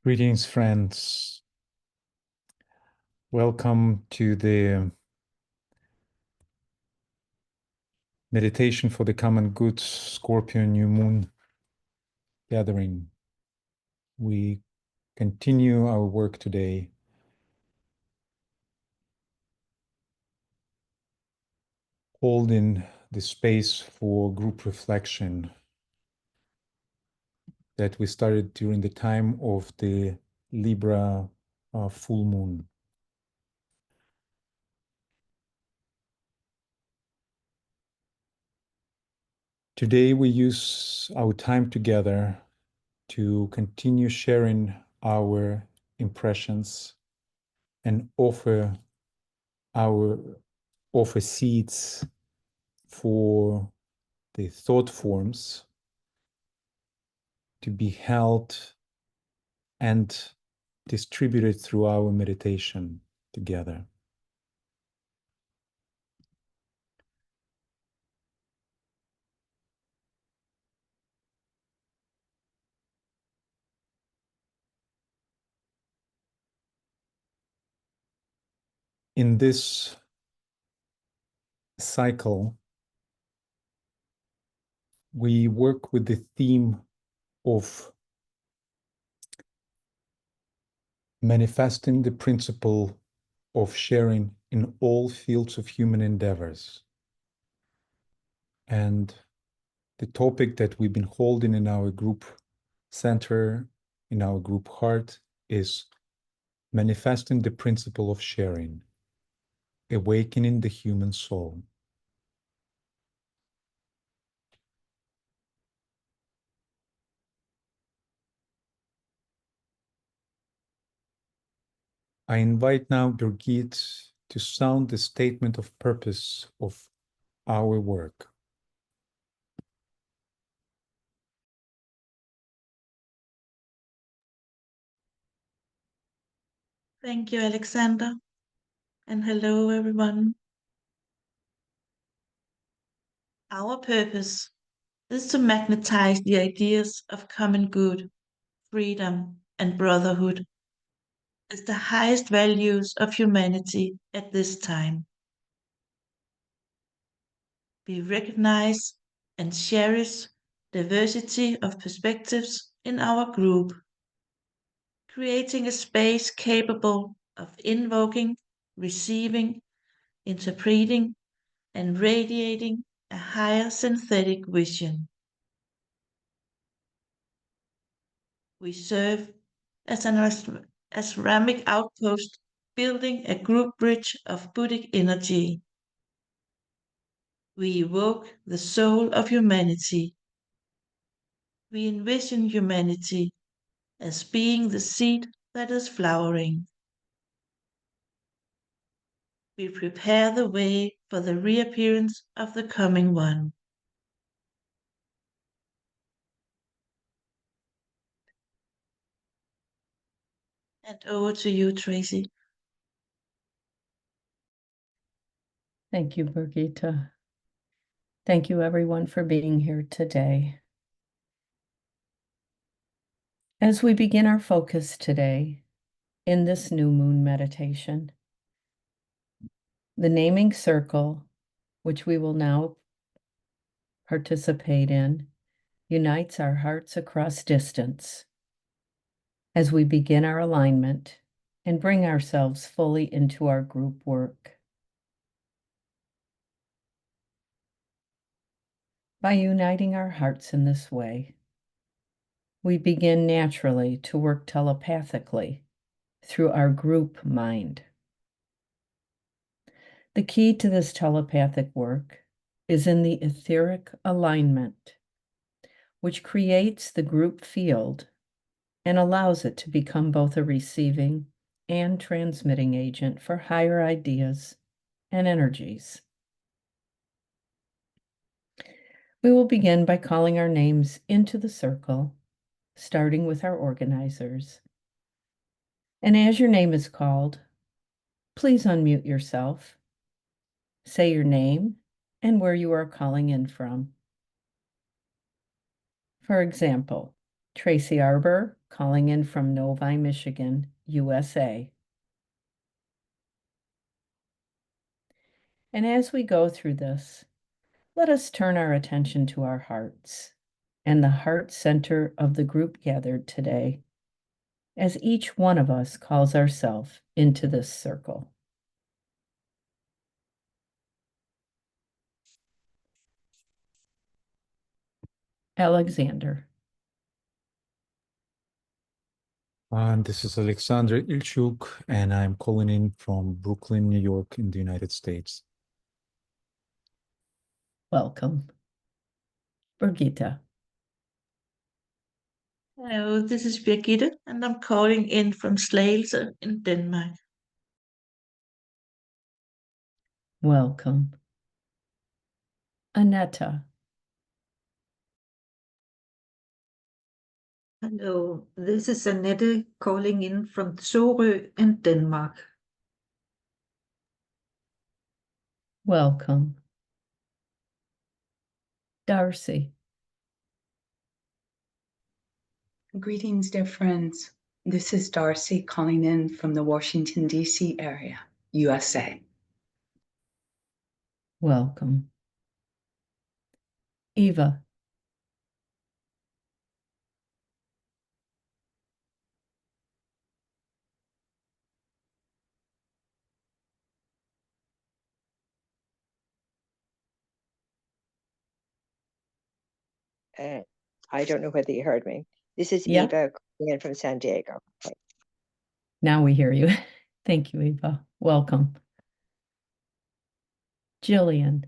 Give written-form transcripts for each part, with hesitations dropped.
Greetings, friends. Welcome to the meditation for the common good Scorpio new moon gathering. We continue our work today holding the space for group reflection that we started during the time of the Libra full moon. Today we use our time together to continue sharing our impressions and offer seeds for the thought forms to be held and distributed through our meditation together. In this cycle, we work with the theme of manifesting the principle of sharing in all fields of human endeavors. And the topic that we've been holding in our group center, in our group heart, is manifesting the principle of sharing, awakening the human soul. I invite now Birgit to sound the statement of purpose of our work. Thank you, Alexander. And hello, everyone. Our purpose is to magnetize the ideas of common good, freedom, and brotherhood as the highest values of humanity at this time. We recognize and cherish diversity of perspectives in our group, creating a space capable of invoking, receiving, interpreting, and radiating a higher synthetic vision. We serve as a ceramic outpost, building a group bridge of Buddhic energy. We evoke the soul of humanity. We envision humanity as being the seed that is flowering. We prepare the way for the reappearance of the coming one. And over to you, Tracy. Thank you, Birgitta. Thank you, everyone, for being here today. As we begin our focus today in this new moon meditation, the naming circle, which we will now participate in, unites our hearts across distance as we begin our alignment and bring ourselves fully into our group work. By uniting our hearts in this way, we begin naturally to work telepathically through our group mind. The key to this telepathic work is in the etheric alignment, which creates the group field and allows it to become both a receiving and transmitting agent for higher ideas and energies. We will begin by calling our names into the circle, starting with our organizers. And as your name is called, please unmute yourself. Say your name and where you are calling in from. For example, Tracy Arbor, calling in from Novi, Michigan, USA. And as we go through this, let us turn our attention to our hearts and the heart center of the group gathered today, as each one of us calls ourselves into this circle. Alexander. And this is Alexander Ilchuk, and I'm calling in from Brooklyn, New York, in the United States. Welcome. Birgitta. Hello, this is Birgitte, and I'm calling in from Slagelse in Denmark. Welcome. Anetta. Hello, this is Annette calling in from Sorø in Denmark. Welcome. Darcy. Greetings, dear friends. This is Darcy calling in from the Washington, D.C. area, USA. Welcome. Eva. I don't know whether you heard me. This is Yeah. Eva calling in from San Diego. Okay. Now we hear you. Thank you, Eva. Welcome. Jillian.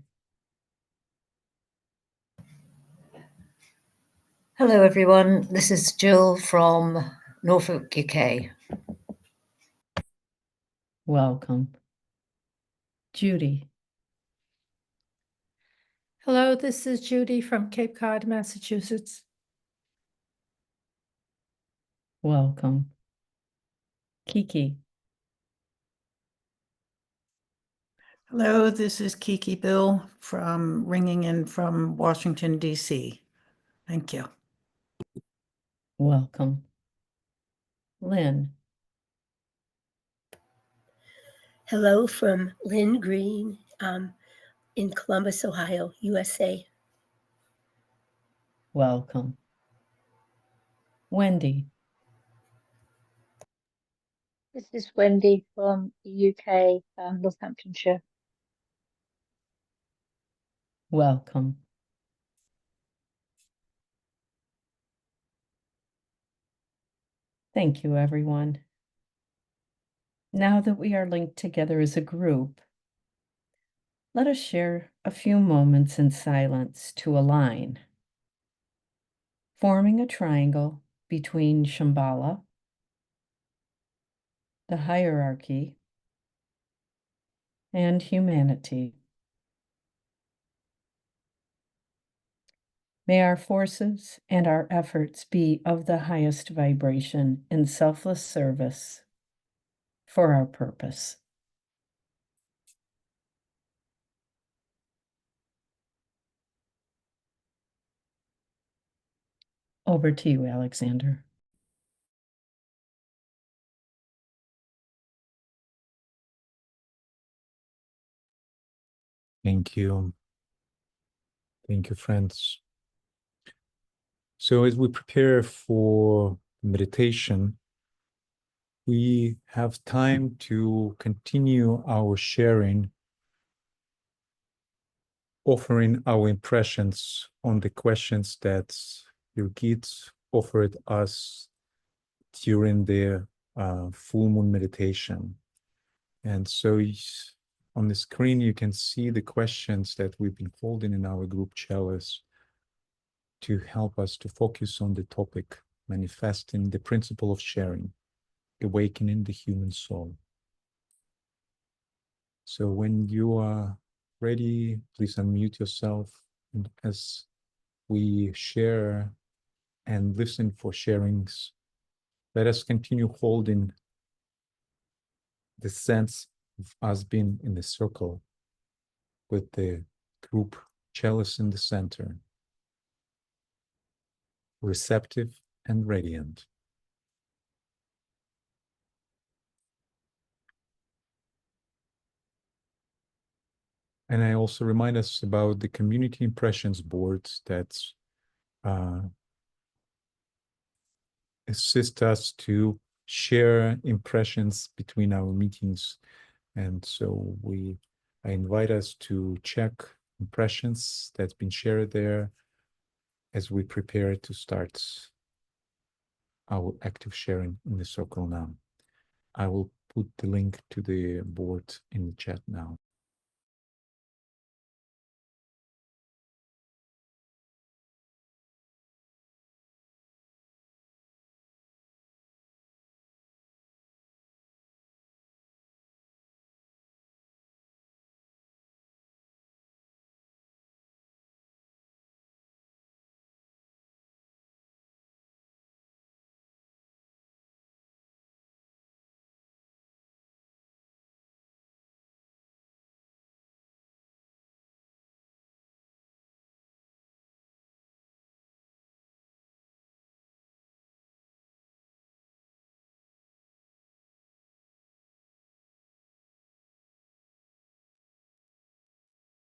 Hello, everyone. This is Jill from Norfolk, UK. Welcome. Judy. Hello, this is Judy from Cape Cod, Massachusetts. Welcome. Kiki. Hello, this is Kiki Bill ringing in from Washington, D.C. Thank you. Welcome. Lynn. Hello from Lynn Green in Columbus, Ohio, USA. Welcome. Wendy. This is Wendy from the UK, Northamptonshire. Welcome. Thank you, everyone. Now that we are linked together as a group, let us share a few moments in silence to align, forming a triangle between Shambhala, the hierarchy, and humanity. May our forces and our efforts be of the highest vibration in selfless service for our purpose. Over to you, Alexander. Thank you. Thank you, friends. So as we prepare for meditation, we have time to continue our sharing, offering our impressions on the questions that your guides offered us during the full moon meditation. And so on the screen, you can see the questions that we've been holding in our group chalice to help us to focus on the topic, manifesting the principle of sharing, awakening the human soul. So when you are ready, please unmute yourself. And as we share and listen for sharings, let us continue holding the sense of us being in the circle with the group chalice in the center, receptive and radiant. And I also remind us about the community impressions boards that assist us to share impressions between our meetings. And so I invite us to check impressions that's been shared there as we prepare to start our active sharing in the circle now. I will put the link to the board in the chat now.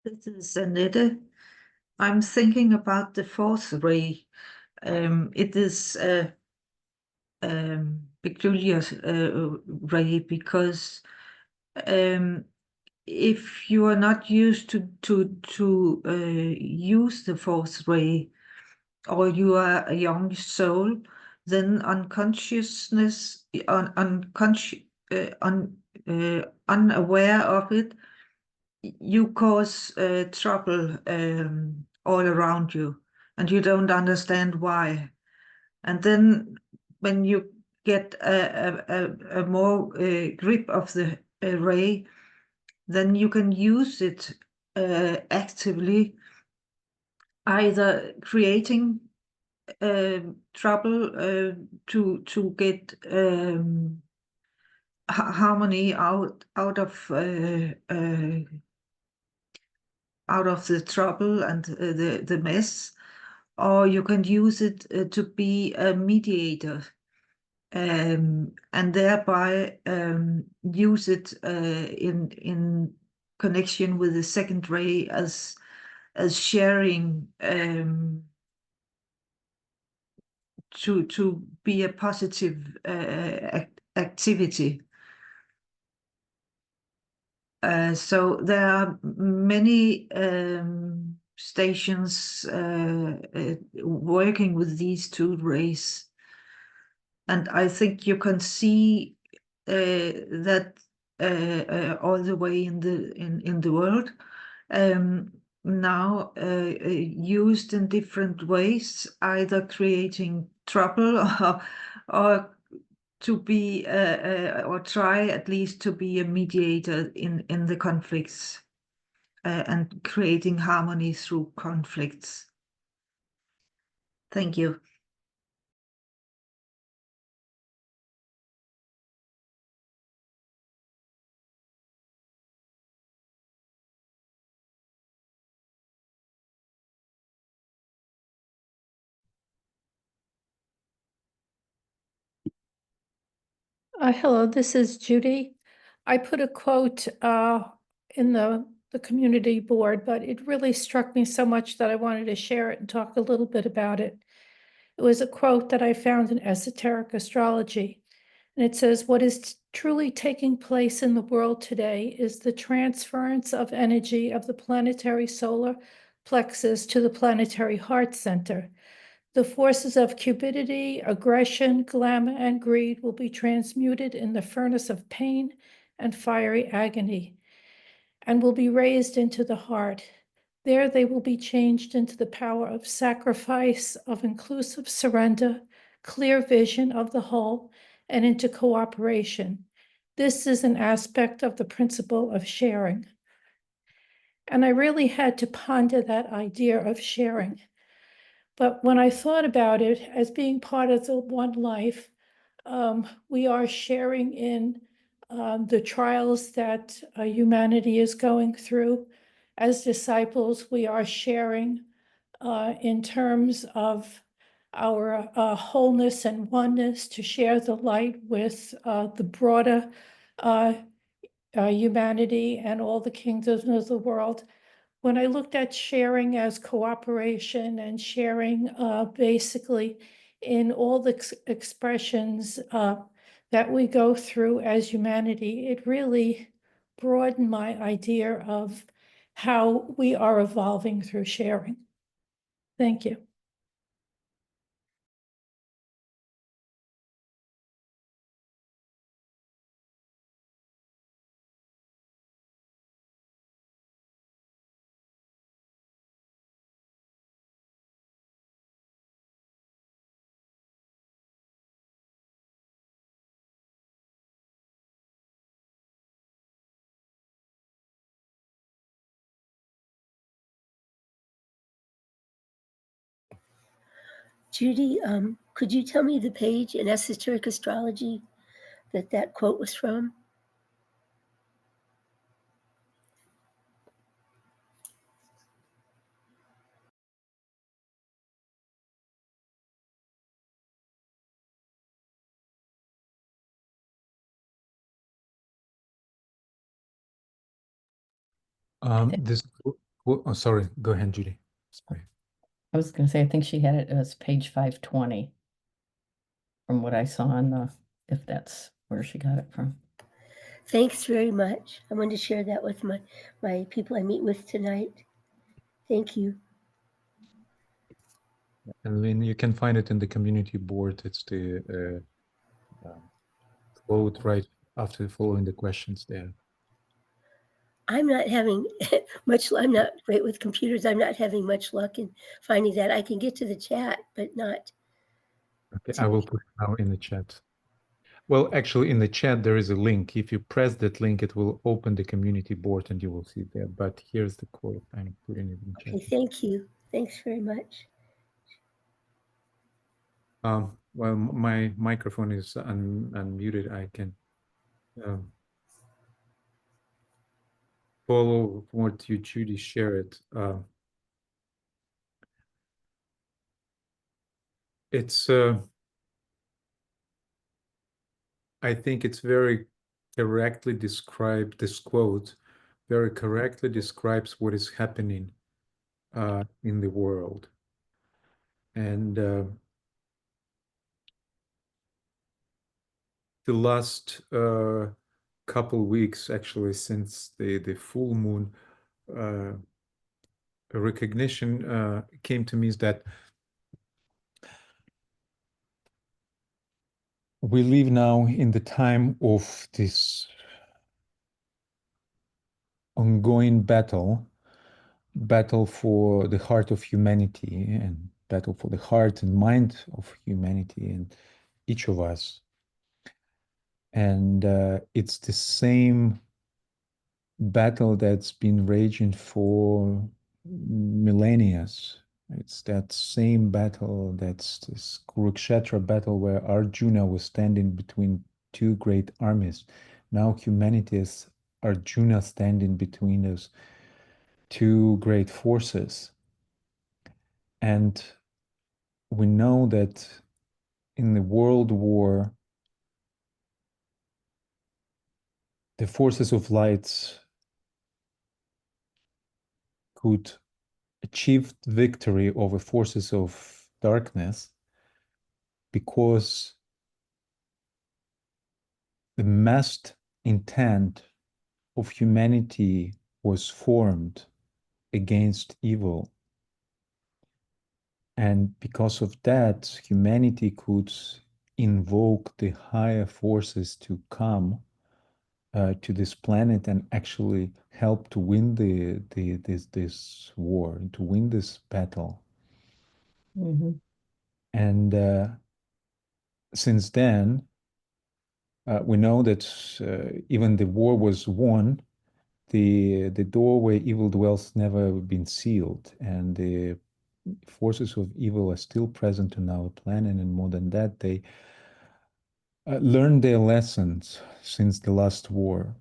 This is Annette. I'm thinking about the fourth ray. It is a peculiar ray because if you are not used to use the fourth ray, or you are a young soul, then unaware of it, you cause trouble all around you, and you don't understand why. And then when you get a more grip of the ray, then you can use it actively, either creating trouble to get harmony out of the trouble and the mess, or you can use it to be a mediator, and thereby use it in connection with the second ray as sharing, to be a positive activity. So there are many stations working with these two rays, and I think you can see that all the way in the world now, used in different ways, either creating trouble or to be or try at least to be a mediator in the conflicts, and creating harmony through conflicts. Thank you. Hello, this is Judy. I put a quote in the community board, but it really struck me so much that I wanted to share it and talk a little bit about it. It was a quote that I found in Esoteric Astrology, and it says, "What is truly taking place in the world today is the transference of energy of the planetary solar plexus to the planetary heart center. The forces of cupidity, aggression, glamour, and greed will be transmuted in the furnace of pain and fiery agony, and will be raised into the heart. There they will be changed into the power of sacrifice, of inclusive surrender, clear vision of the whole, and into cooperation. This is an aspect of the principle of sharing." And I really had to ponder that idea of sharing. But when I thought about it as being part of the one life, we are sharing in the trials that humanity is going through. As disciples, we are sharing in terms of our wholeness and oneness, to share the light with the broader humanity and all the kingdoms of the world. When I looked at sharing as cooperation and sharing basically in all the expressions that we go through as humanity, it really broadened my idea of how we are evolving through sharing. Thank you. Judy, could you tell me the page in Esoteric Astrology that quote was from? Sorry, go ahead, Judy. Sorry. I was going to say, I think she had it as page 520 from what I saw on the, if that's where she got it from. Thanks very much. I wanted to share that with my people I meet with tonight. Thank you. And then you can find it in the community board. It's the quote right after following the questions there. I'm not having much, I'm not great with computers. I'm not having much luck in finding that. I can get to the chat, but not. Okay, I will put it now in the chat. Well, actually, in the chat, there is a link. If you press that link, it will open the community board and you will see it there. But here's the quote. I'm putting it in the chat. Okay, thank you. Thanks very much. Well, my microphone is unmuted. I can follow what you, Judy, share it. It's I think it's very correctly described, this quote very correctly describes what is happening in the world. And the last couple weeks, actually, since the full moon, a recognition came to me is that we live now in the time of this ongoing battle for the heart of humanity and battle for the heart and mind of humanity and each of us. And it's the same battle that's been raging for millennia. It's that same battle, that's this Kurukshetra battle where Arjuna was standing between two great armies. Now humanity is Arjuna standing between those two great forces. And we know that in the World War, the forces of light could achieve victory over forces of darkness because the massed intent of humanity was formed against evil. And because of that, humanity could invoke the higher forces to come to this planet and actually help to win this war, to win this battle. Mm-hmm. And since then, we know that even the war was won. The door where evil dwells never been sealed, and the forces of evil are still present on our planet. And more than that, they learned their lessons since the last war,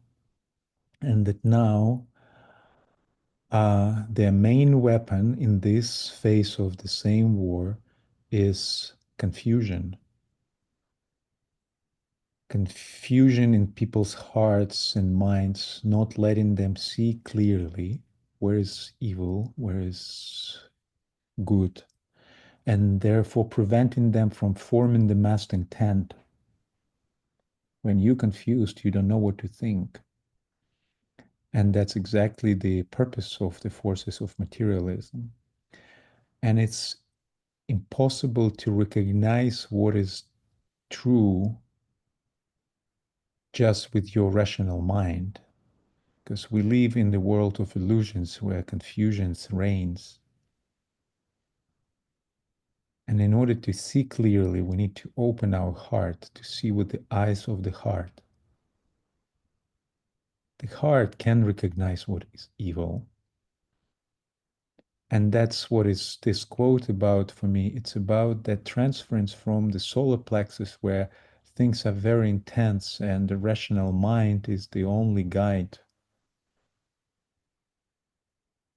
and that now their main weapon in this phase of the same war is confusion. Confusion in people's hearts and minds, not letting them see clearly where is evil, where is good, and therefore preventing them from forming the massed intent. When you're confused, you don't know what to think. And that's exactly the purpose of the forces of materialism. And it's impossible to recognize what is true just with your rational mind, because we live in the world of illusions where confusion reigns. And in order to see clearly, we need to open our heart to see with the eyes of the heart. The heart can recognize what is evil. And that's what is this quote about for me. It's about that transference from the solar plexus where things are very intense and the rational mind is the only guide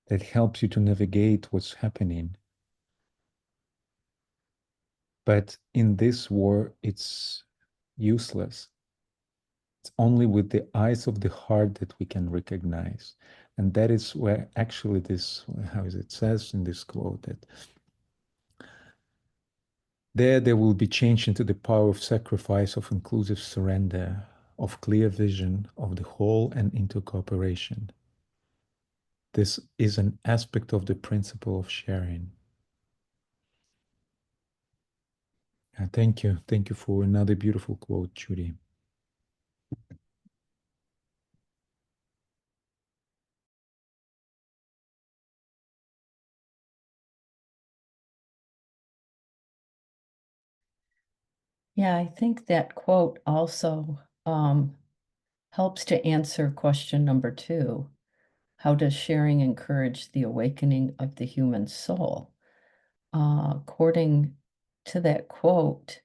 that helps you to navigate what's happening. But in this war, it's useless. It's only with the eyes of the heart that we can recognize. And that is where actually this, how is it says in this quote, that there will be change into the power of sacrifice, of inclusive surrender, of clear vision of the whole and into cooperation. This is an aspect of the principle of sharing. Thank you. Thank you for another beautiful quote, Judy. Yeah, I think that quote also helps to answer question number 2. How does sharing encourage the awakening of the human soul? According to that quote,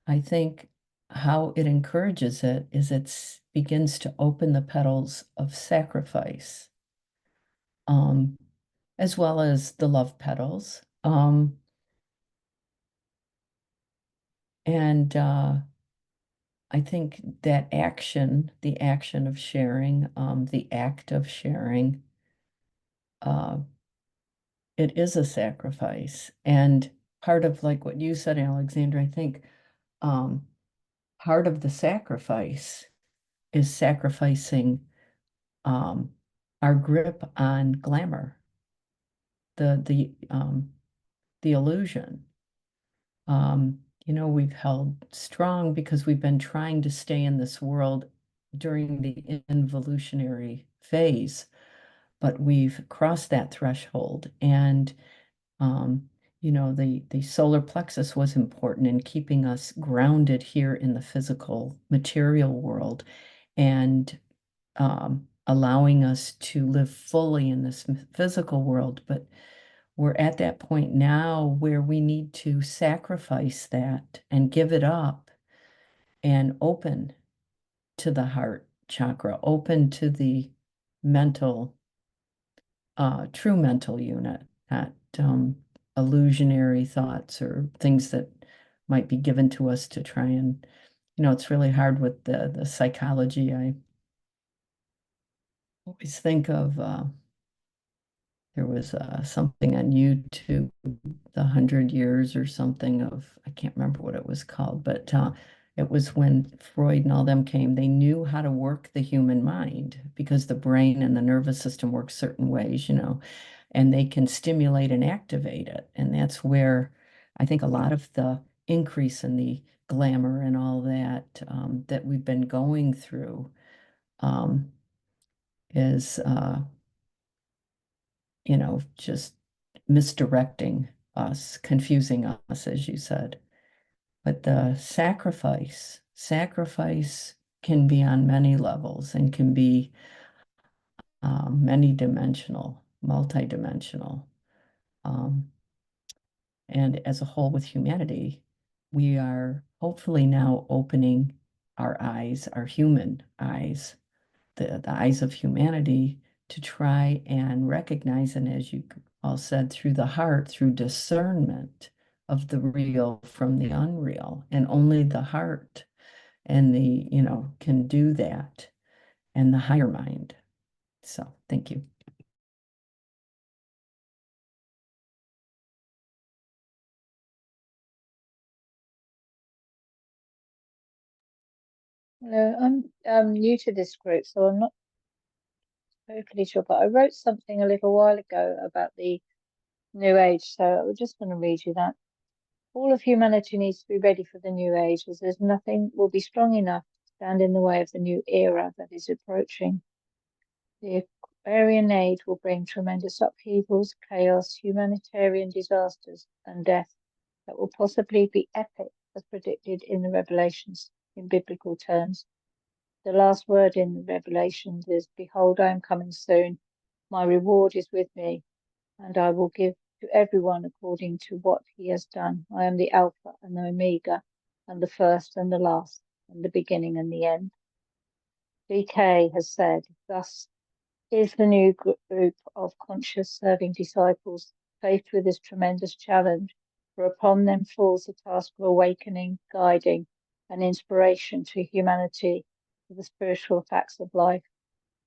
I think how it encourages it is it begins to open the petals of sacrifice, as well as the love petals. And I think that action, the action of sharing, the act of sharing, it is a sacrifice. And part of like what you said, Alexandra, I think part of the sacrifice is sacrificing our grip on glamour, the illusion. We've held strong because we've been trying to stay in this world during the involutionary phase, but we've crossed that threshold. And, the solar plexus was important in keeping us grounded here in the physical material world and allowing us to live fully in this physical world. But we're at that point now where we need to sacrifice that and give it up and open to the heart chakra, open to the mental, true mental unit, not illusionary thoughts or things that might be given to us to try and, it's really hard with the psychology. I always think of there was something on YouTube, the 100 Years or something of, I can't remember what it was called, but it was when Freud and all them came, they knew how to work the human mind because the brain and the nervous system work certain ways, and they can stimulate and activate it. And that's where I think a lot of the increase in the glamour and all that that we've been going through is just misdirecting us, confusing us, as you said. But the sacrifice can be on many levels and can be many dimensional, multidimensional. And as a whole with humanity, we are hopefully now opening our eyes, our human eyes, the eyes of humanity to try and recognize, and as you all said, through the heart, through discernment, of the real from the unreal, and only the heart and the, can do that, and the higher mind. So thank you. Hello, I'm new to this group, so I'm not totally sure, but I wrote something a little while ago about the New Age, so I just want to read you that. All of humanity needs to be ready for the New Age, as there's nothing will be strong enough to stand in the way of the new era that is approaching. The Aquarian age will bring tremendous upheavals, chaos, humanitarian disasters, and death that will possibly be epic, as predicted in the Revelations in biblical terms. The last word in the Revelations is, "Behold, I am coming soon. My reward is with me, and I will give to everyone according to what he has done. I am the Alpha and the Omega, and the first and the last, and the beginning and the end." BK has said, thus is the new group of conscious serving disciples faced with this tremendous challenge, for upon them falls the task of awakening, guiding, and inspiration to humanity for the spiritual facts of life,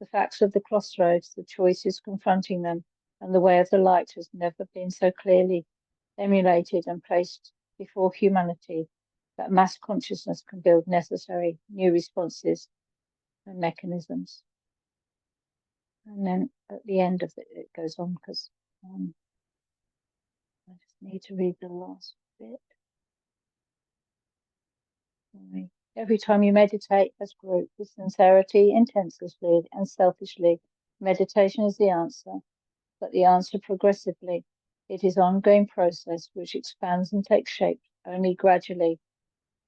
the facts of the crossroads, the choices confronting them, and the way of the light has never been so clearly emulated and placed before humanity that mass consciousness can build necessary new responses and mechanisms. And then at the end of it goes on, because I just need to read the last bit. Sorry. Every time you meditate as a group with sincerity, intensely, and selfishly, meditation is the answer, but the answer progressively. It is an ongoing process which expands and takes shape only gradually,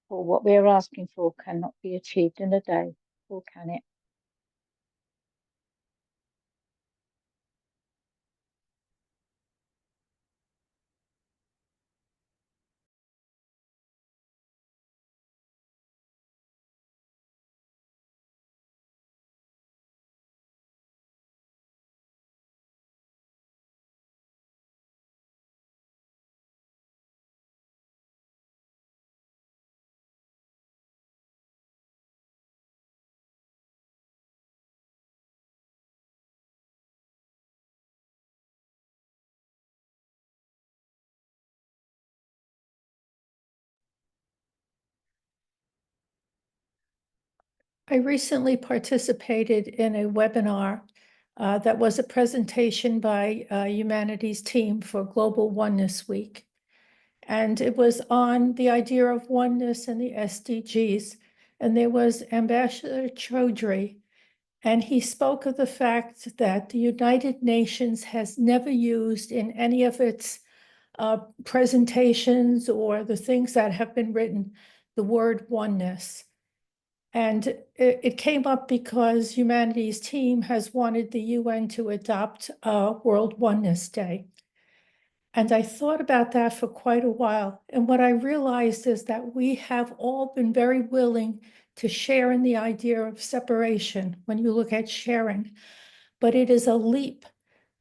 for what we are asking for cannot be achieved in a day, or can it? I recently participated in a webinar that was a presentation by Humanities team for Global Oneness Week. And it was on the idea of oneness and the SDGs. And there was Ambassador Chaudhry, and he spoke of the fact that the United Nations has never used in any of its presentations or the things that have been written the word oneness. And it came up because Humanities team has wanted the UN to adopt World Oneness Day. And I thought about that for quite a while. And what I realized is that we have all been very willing to share in the idea of separation when you look at sharing. But it is a leap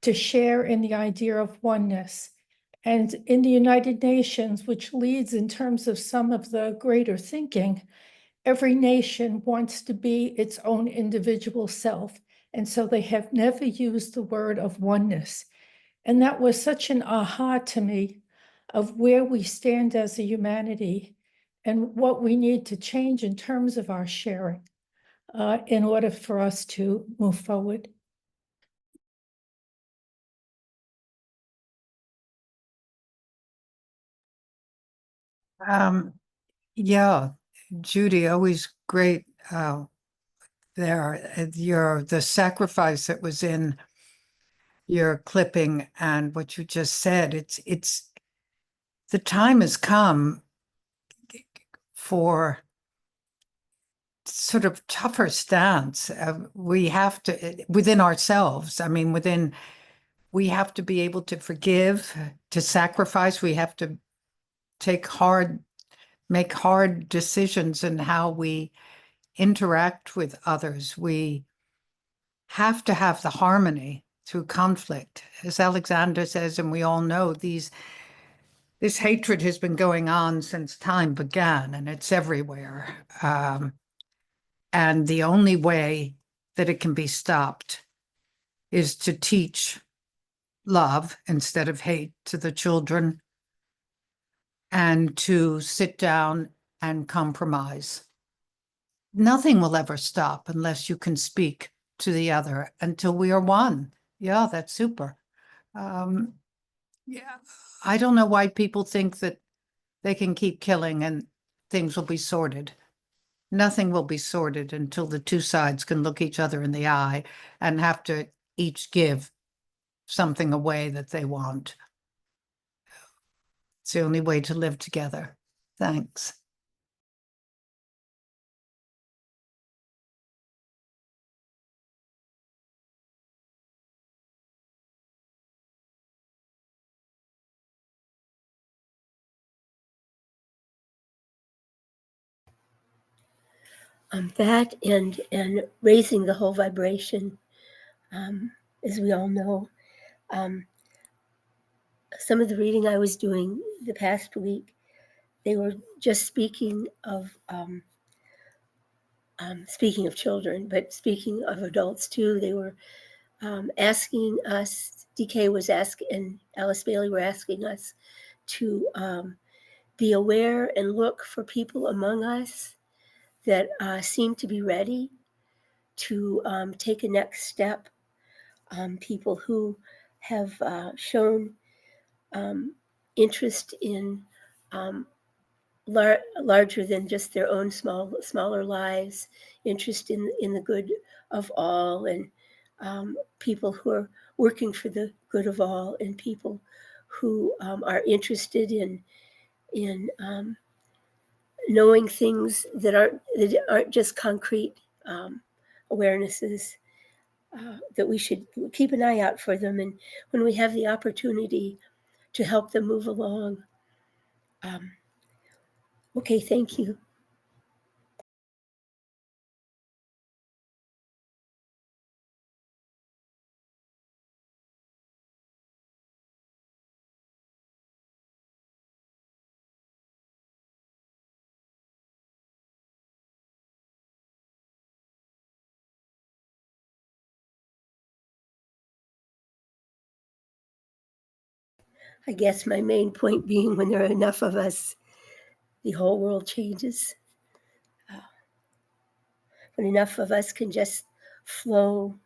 to share in the idea of oneness. And in the United Nations, which leads in terms of some of the greater thinking, every nation wants to be its own individual self. And so they have never used the word of oneness. And that was such an aha to me of where we stand as a humanity and what we need to change in terms of our sharing in order for us to move forward. Yeah, Judy, always great there. The sacrifice that was in your clipping and what you just said, it's the time has come for sort of tougher stance. We have to, within ourselves, we have to be able to forgive, to sacrifice. We have to make hard decisions in how we interact with others. We have to have the harmony through conflict. As Alexander says, and we all know, these this hatred has been going on since time began, and it's everywhere. And the only way that it can be stopped is to teach love instead of hate to the children, and to sit down and compromise. Nothing will ever stop unless you can speak to the other until we are one. Yeah, that's super. Yeah, I don't know why people think that they can keep killing and things will be sorted. Nothing will be sorted until the two sides can look each other in the eye and have to each give something away that they want. It's the only way to live together. Thanks. That and raising the whole vibration, as we all know. Some of the reading I was doing the past week, they were just speaking of children, but speaking of adults too. They were asking us, DK was asking, and Alice Bailey were asking us to be aware and look for people among us that seem to be ready to take a next step. People who have shown interest in larger than just their own smaller lives, interest in the good of all, and people who are working for the good of all, and people who are interested in knowing things that aren't just concrete awarenesses. That we should keep an eye out for them, and when we have the opportunity to help them move along. Okay, thank you. I guess my main point being, when there are enough of us, the whole world changes. When enough of us can just flow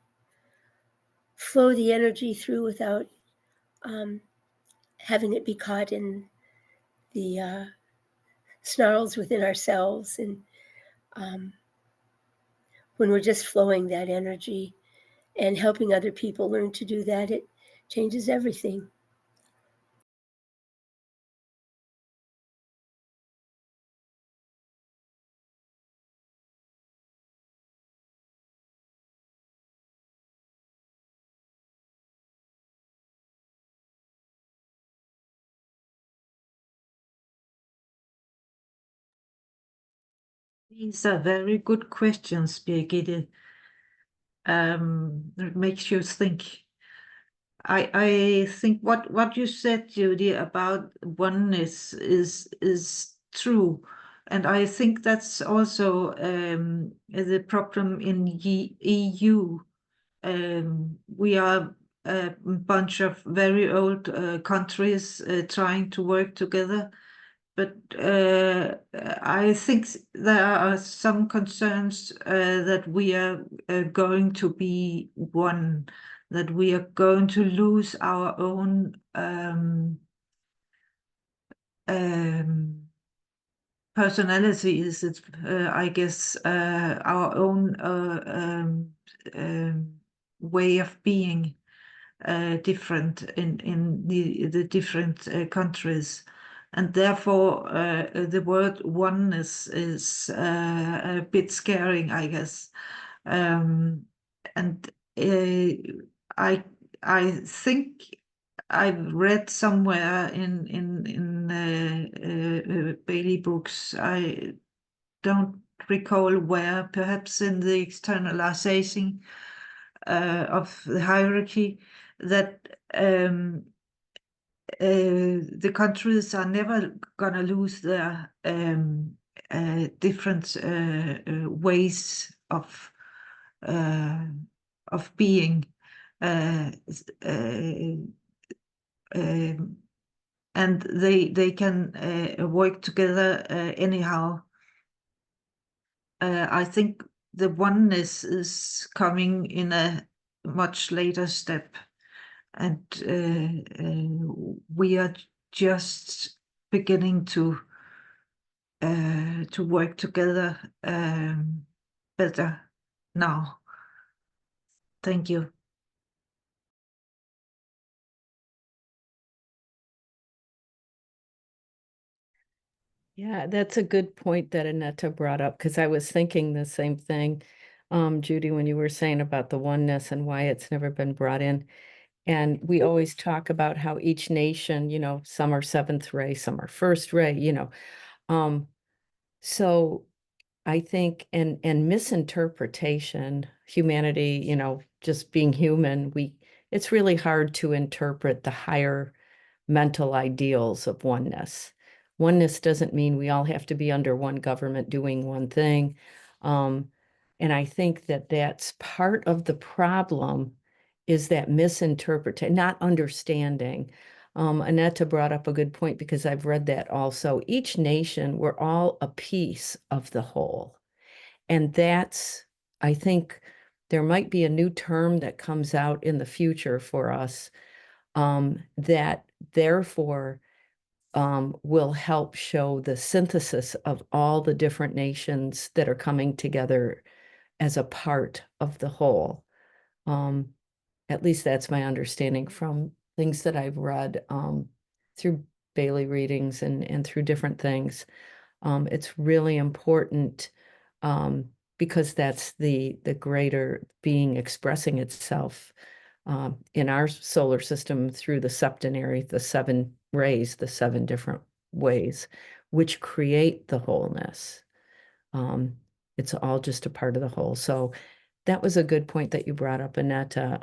the energy through without having it be caught in the snarls within ourselves, and when we're just flowing that energy and helping other people learn to do that, it changes everything. These are very good questions, Birgitte. It makes you think. I think what you said, Judy, about oneness is true, and I think that's also the problem in EU. We are a bunch of very old countries trying to work together. But I think there are some concerns that we are going to be one, that we are going to lose our own personalities, I guess, our own way of being different in the different countries. And therefore, the word oneness is a bit scaring, I guess. And I think I've read somewhere in Bailey books, I don't recall where, perhaps in the externalization of the hierarchy, that the countries are never gonna lose their different ways of being, and they can work together anyhow. I think the oneness is coming in a much later step, and we are just beginning to work together better now. Thank you. Yeah, that's a good point that Annetta brought up, because I was thinking the same thing, Judy, when you were saying about the oneness and why it's never been brought in. And we always talk about how each nation, some are seventh ray, some are first ray, so I think, and misinterpretation, humanity, just being human, it's really hard to interpret the higher mental ideals of oneness. Oneness doesn't mean we all have to be under one government doing one thing. And I think that that's part of the problem, is that misinterpretation, not understanding. Annetta brought up a good point, because I've read that also. Each nation, we're all a piece of the whole. And that's, I think there might be a new term that comes out in the future for us, that therefore will help show the synthesis of all the different nations that are coming together as a part of the whole. At least that's my understanding from things that I've read through Bailey readings and through different things. It's really important, because that's the greater being expressing itself in our solar system through the septenary, the 7 rays, the 7 different ways, which create the wholeness. It's all just a part of the whole. So that was a good point that you brought up, Annetta.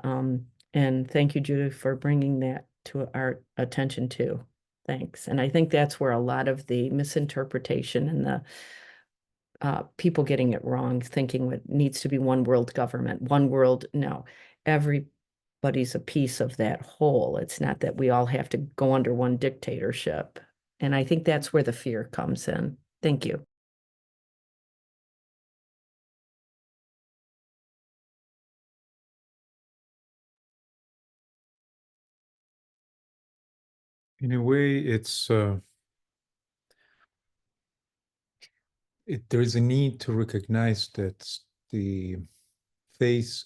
And thank you, Judith, for bringing that to our attention too. Thanks. And I think that's where a lot of the misinterpretation and the people getting it wrong, thinking it needs to be one world government, one world. No, everybody's a piece of that whole. It's not that we all have to go under one dictatorship. And I think that's where the fear comes in. Thank you. In a way, there is a need to recognize that the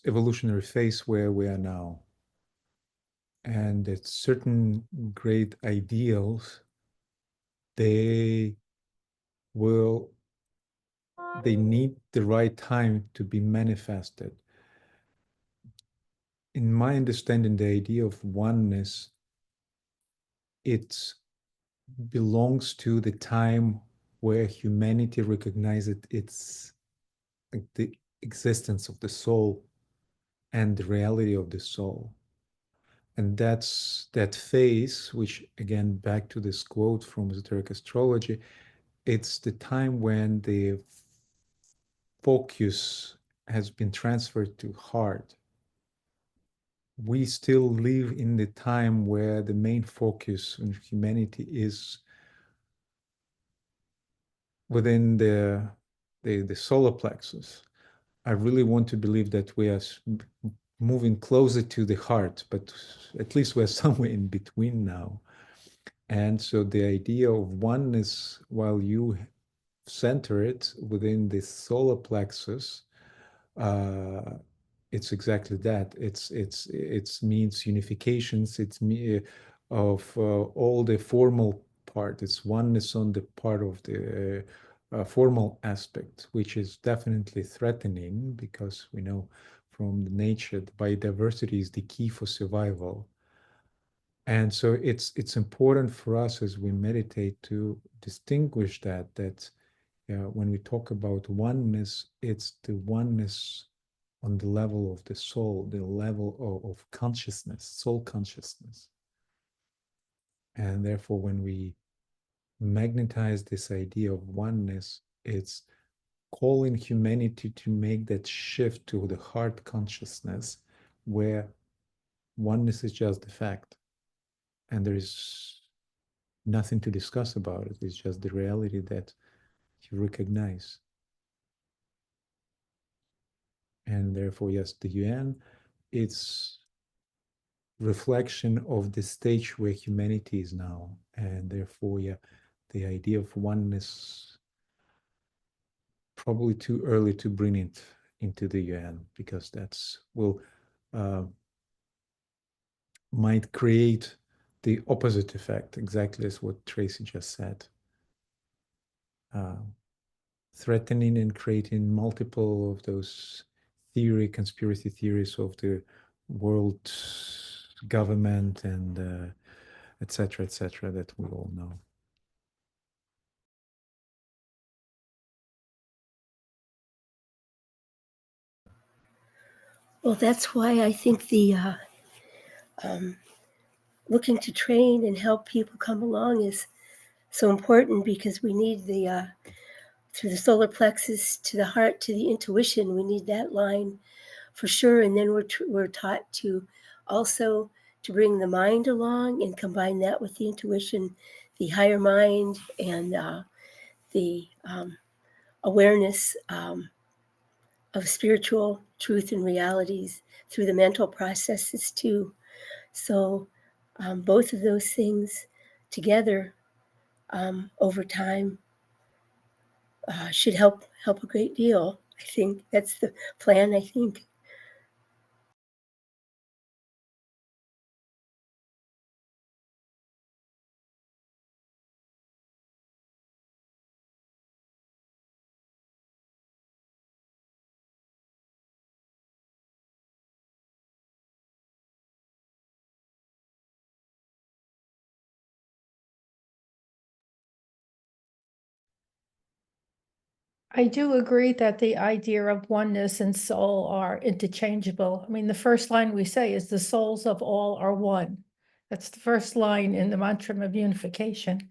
evolutionary phase where we are now, and that certain great ideals, they need the right time to be manifested. In my understanding, the idea of oneness, it belongs to the time where humanity recognized the existence of the soul and the reality of the soul. And that's that phase, which, again, back to this quote from esoteric astrology, it's the time when the focus has been transferred to heart. We still live in the time where the main focus on humanity is within the solar plexus. I really want to believe that we are moving closer to the heart, but at least we're somewhere in between now. And so the idea of oneness, while you center it within the solar plexus, it's exactly that. It's means unifications. It's of all the formal part. It's oneness on the part of the formal aspect, which is definitely threatening, because we know from the nature that biodiversity is the key for survival. And so it's important for us as we meditate to distinguish that when we talk about oneness, it's the oneness on the level of the soul, the level of consciousness, soul consciousness. And therefore, when we magnetize this idea of oneness, it's calling humanity to make that shift to the heart consciousness, where oneness is just the fact. And there is nothing to discuss about it. It's just the reality that you recognize. And therefore, yes, the UN, it's reflection of the stage where humanity is now. And therefore, yeah, the idea of oneness, probably too early to bring it into the UN, because that's might create the opposite effect, exactly as what Tracy just said. Threatening and creating multiple of those conspiracy theories of the world government and et cetera, that we all know. Well, that's why I think the looking to train and help people come along is so important, because we need the through the solar plexus to the heart to the intuition, we need that line for sure. And then we're taught to also to bring the mind along and combine that with the intuition, the higher mind, and the awareness of spiritual truth and realities through the mental processes too. So both of those things together over time should help a great deal. I think that's the plan, I think. I do agree that the idea of oneness and soul are interchangeable. I mean, the first line we say is the souls of all are one. That's the first line in the mantra of unification.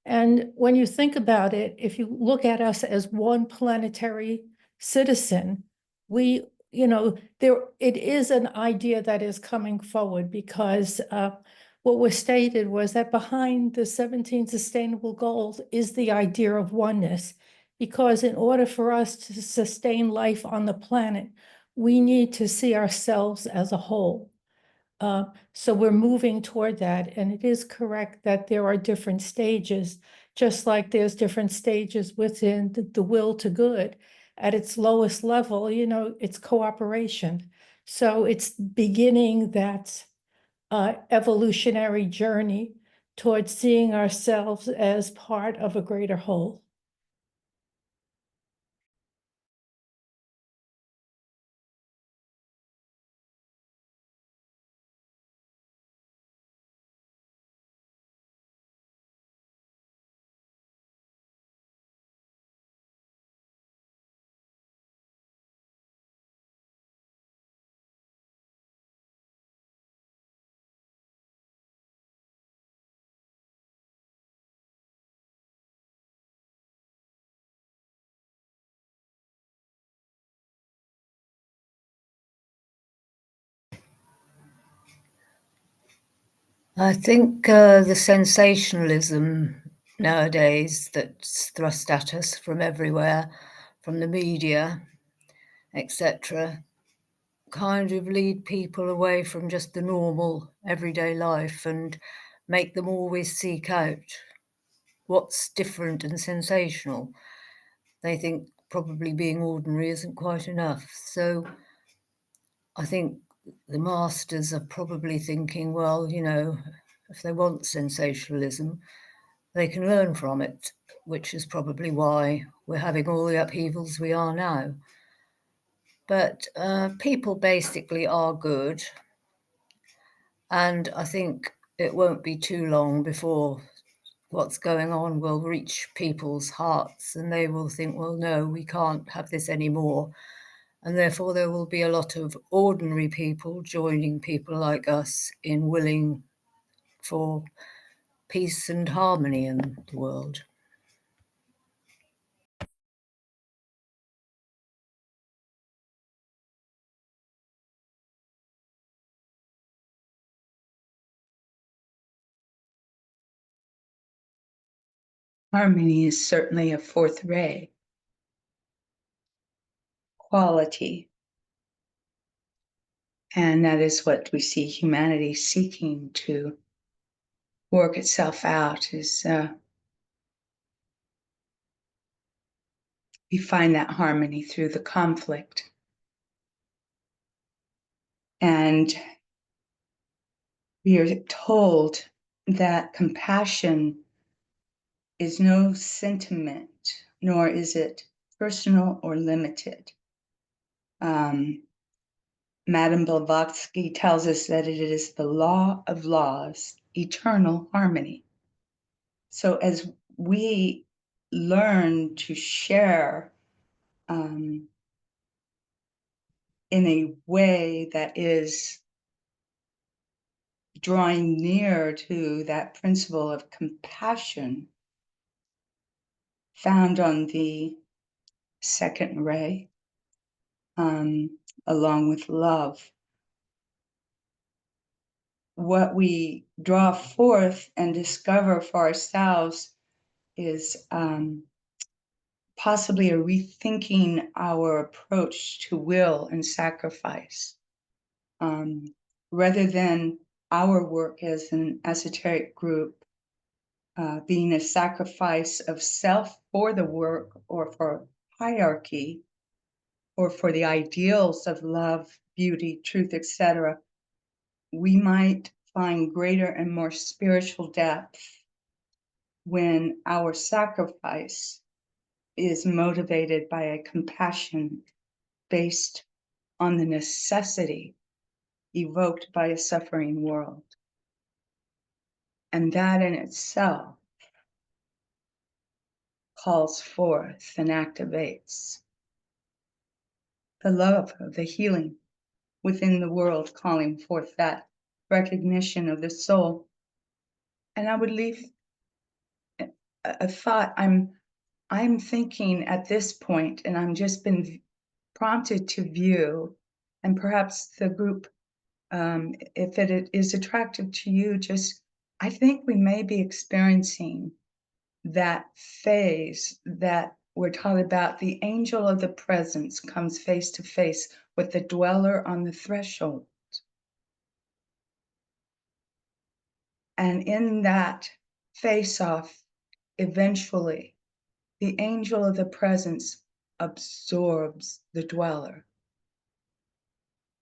And when you think about it, if you look at us as one planetary citizen, we, it is an idea that is coming forward, because what was stated was that behind the 17 sustainable goals is the idea of oneness. Because in order for us to sustain life on the planet, we need to see ourselves as a whole. So we're moving toward that. And it is correct that there are different stages, just like there's different stages within the will to good. At its lowest level, it's cooperation. So it's beginning that evolutionary journey towards seeing ourselves as part of a greater whole. I think the sensationalism nowadays that's thrust at us from everywhere, from the media, etc., kind of lead people away from just the normal everyday life and make them always seek out what's different and sensational. They think probably being ordinary isn't quite enough. So I think the masters are probably thinking, well, if they want sensationalism, they can learn from it, which is probably why we're having all the upheavals we are now. But people basically are good. And I think it won't be too long before what's going on will reach people's hearts and they will think, well, no, we can't have this anymore. And therefore there will be a lot of ordinary people joining people like us in willing for peace and harmony in the world. Harmony is certainly a fourth ray quality. And that is what we see humanity seeking to work itself out, is we find that harmony through the conflict. And we are told that compassion is no sentiment, nor is it personal or limited. Madame Blavatsky tells us that it is the law of laws, eternal harmony. So as we learn to share in a way that is drawing near to that principle of compassion found on the second ray, along with love, what we draw forth and discover for ourselves is possibly a rethinking our approach to will and sacrifice. Rather than our work as an esoteric group being a sacrifice of self for the work or for hierarchy or for the ideals of love, beauty, truth, etc., we might find greater and more spiritual depth when our sacrifice is motivated by a compassion based on the necessity evoked by a suffering world. And that in itself calls forth and activates the love of the healing within the world, calling forth that recognition of the soul. And I would leave a thought. I'm thinking at this point, and I'm just been prompted to view, and perhaps the group, if it is attractive to you, just I think we may be experiencing that phase that we're taught about. The angel of the presence comes face to face with the dweller on the threshold. And in that face-off, eventually, the angel of the presence absorbs the dweller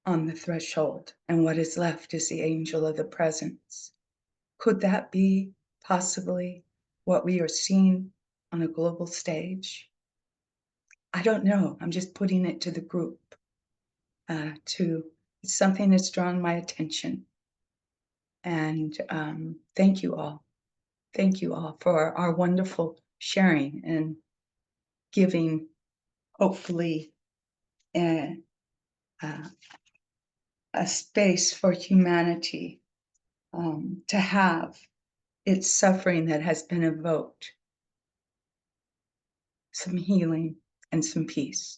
on the threshold, and what is left is the angel of the presence. Could that be possibly what we are seeing on a global stage? I don't know. I'm just putting it to the group. It's something that's drawn my attention. And thank you all. Thank you all for our wonderful sharing and giving, hopefully, a space for humanity to have its suffering that has been evoked, some healing and some peace.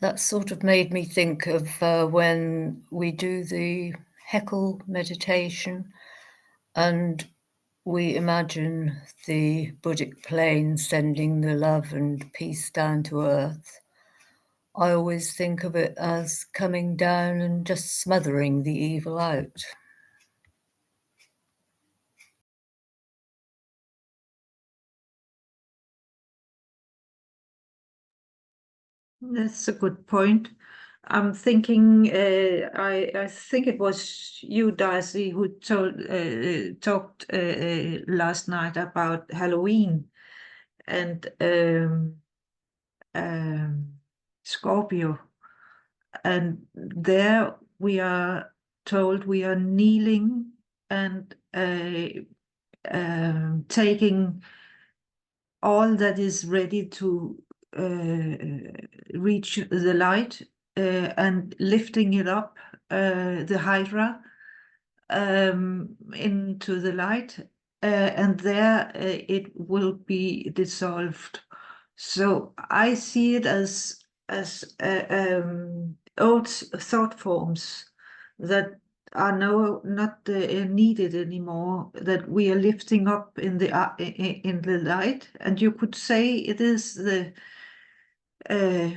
That sort of made me think of when we do the Heckle meditation and we imagine the Buddhic plane sending the love and peace down to earth. I always think of it as coming down and just smothering the evil out. That's a good point. I'm thinking, I think it was you, Darcy, who talked last night about Halloween and Scorpio. And there we are told we are kneeling and taking all that is ready to reach the light and lifting it up, the Hydra, into the light, and there it will be dissolved. So I see it as old thought forms that are not needed anymore, that we are lifting up in the light, and you could say it is the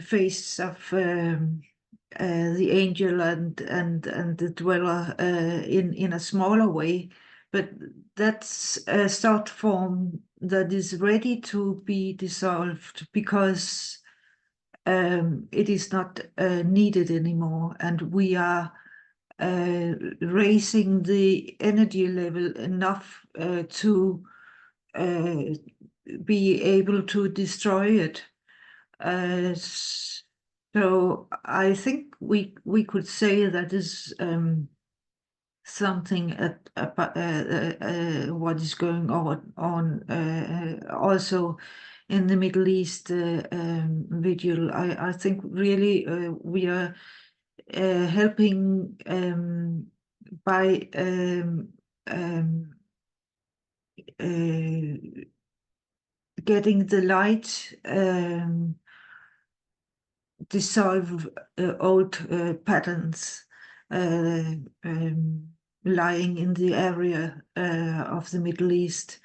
face of the angel and the dweller in a smaller way, but that's a thought form that is ready to be dissolved because it is not needed anymore, and we are raising the energy level enough to be able to destroy it. So I think we could say that is something about what is going on also in the Middle East vigil. I think really we are helping by getting the light, dissolve old patterns lying in the area of the Middle East.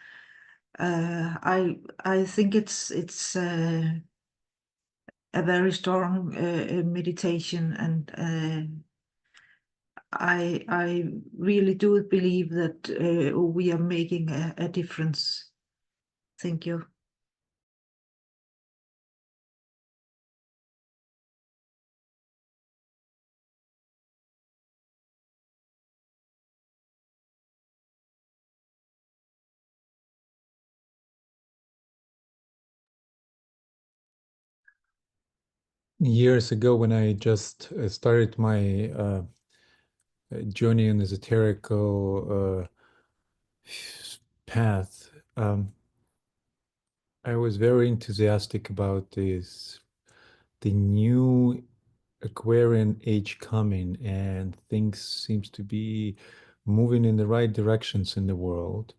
I think it's a very strong meditation, and I really do believe that we are making a difference. Thank you. Years ago, when I just started my journey in esoterical path, I was very enthusiastic about the new Aquarian age coming, and things seems to be moving in the right directions in the world,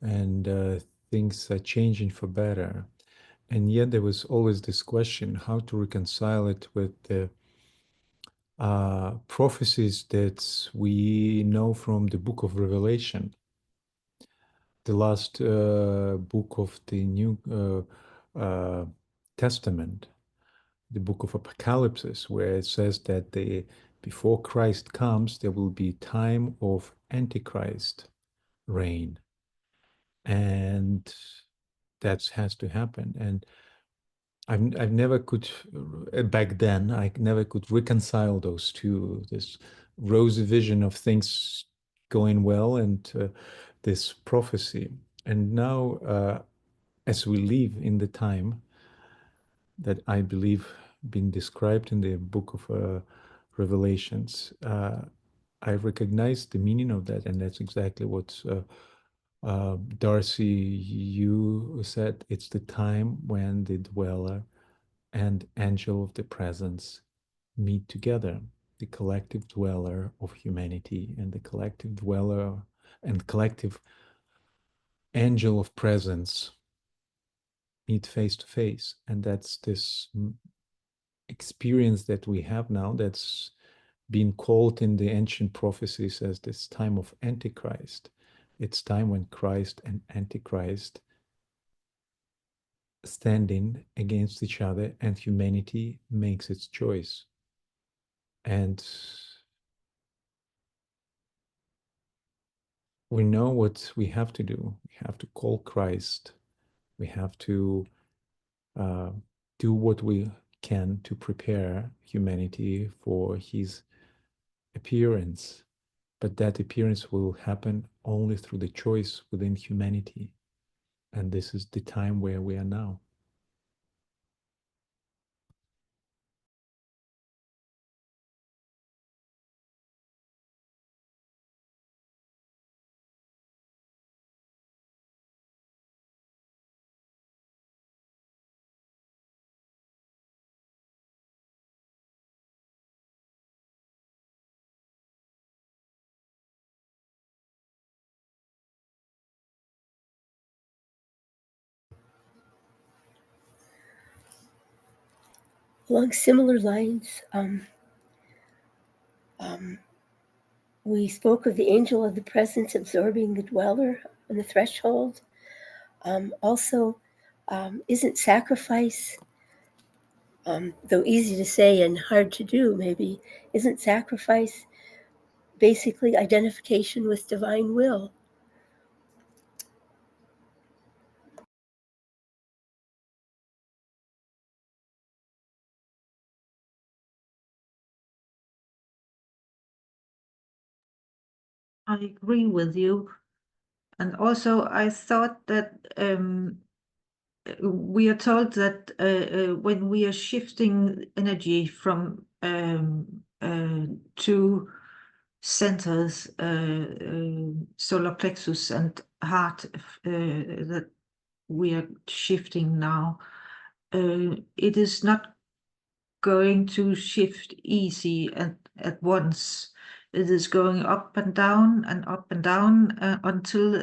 and things are changing for better. And yet there was always this question, how to reconcile it with the prophecies that we know from the book of Revelation, the last book of the New Testament, the book of Apocalypse, where it says that before Christ comes, there will be time of Antichrist reign. And that has to happen. And I've never could, back then, I never could reconcile those two, this rosy vision of things going well and this prophecy. And now, as we live in the time that I believe been described in the book of Revelations, I recognize the meaning of that, and that's exactly what Darcy, you said. It's the time when the dweller and angel of the presence meet together, the collective dweller of humanity and the collective dweller and collective angel of presence meet face to face. And that's this experience that we have now that's been called in the ancient prophecies as this time of Antichrist. It's time when Christ and Antichrist standing against each other and humanity makes its choice. And we know what we have to do. We have to call Christ. We have to do what we can to prepare humanity for his appearance. But that appearance will happen only through the choice within humanity. And this is the time where we are now. Along similar lines, we spoke of the angel of the presence absorbing the dweller on the threshold. Also, isn't sacrifice, though easy to say and hard to do maybe, isn't sacrifice basically identification with divine will? I agree with you. And also, I thought that we are told that when we are shifting energy from two centers, solar plexus and heart, that we are shifting now, it is not going to shift easy at once. It is going up and down until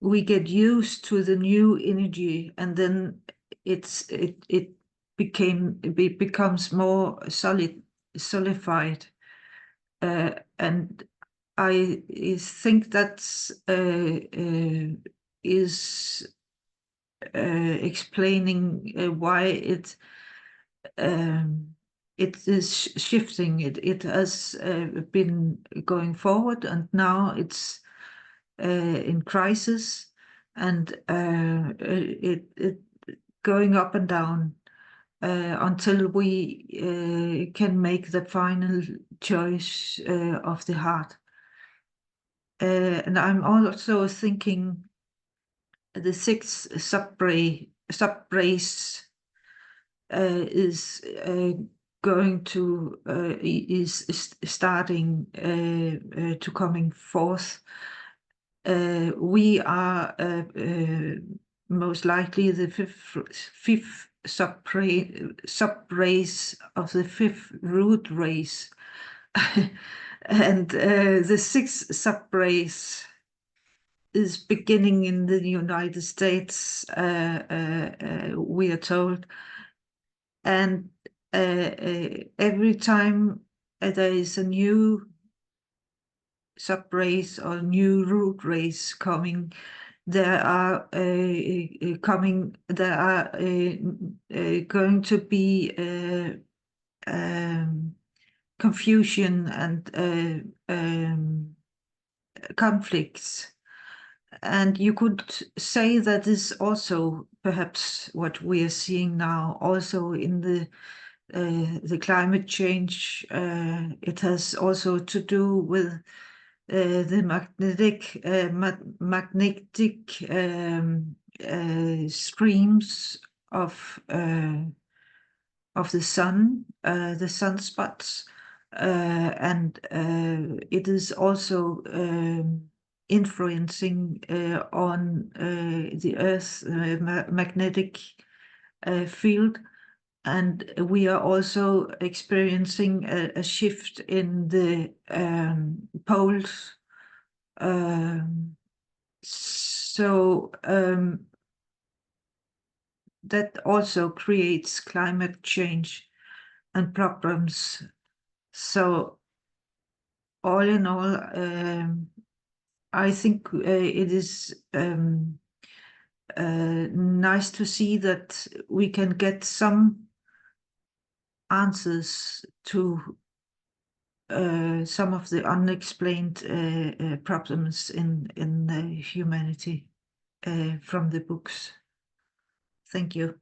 we get used to the new energy, and then it becomes more solidified, and I think that's is explaining why it is shifting. It has been going forward, and now it's in crisis, and it going up and down until we can make the final choice of the heart. And I'm also thinking the sixth sub-race is going to is starting to coming forth. We are most likely the fifth sub-race of the fifth root race, and the sixth sub-race is beginning in the United States, we are told. And every time there is a new sub-race or new root race coming, there are going to be confusion and conflicts. And you could say that is also perhaps what we are seeing now, also in the climate change. It has also to do with the magnetic streams of the sun, the sunspots, and it is also influencing on the Earth's magnetic field. And we are also experiencing a shift in the poles. So that also creates climate change and problems. So all in all, I think it is nice to see that we can get some answers to some of the unexplained problems in humanity from the books. Thank you.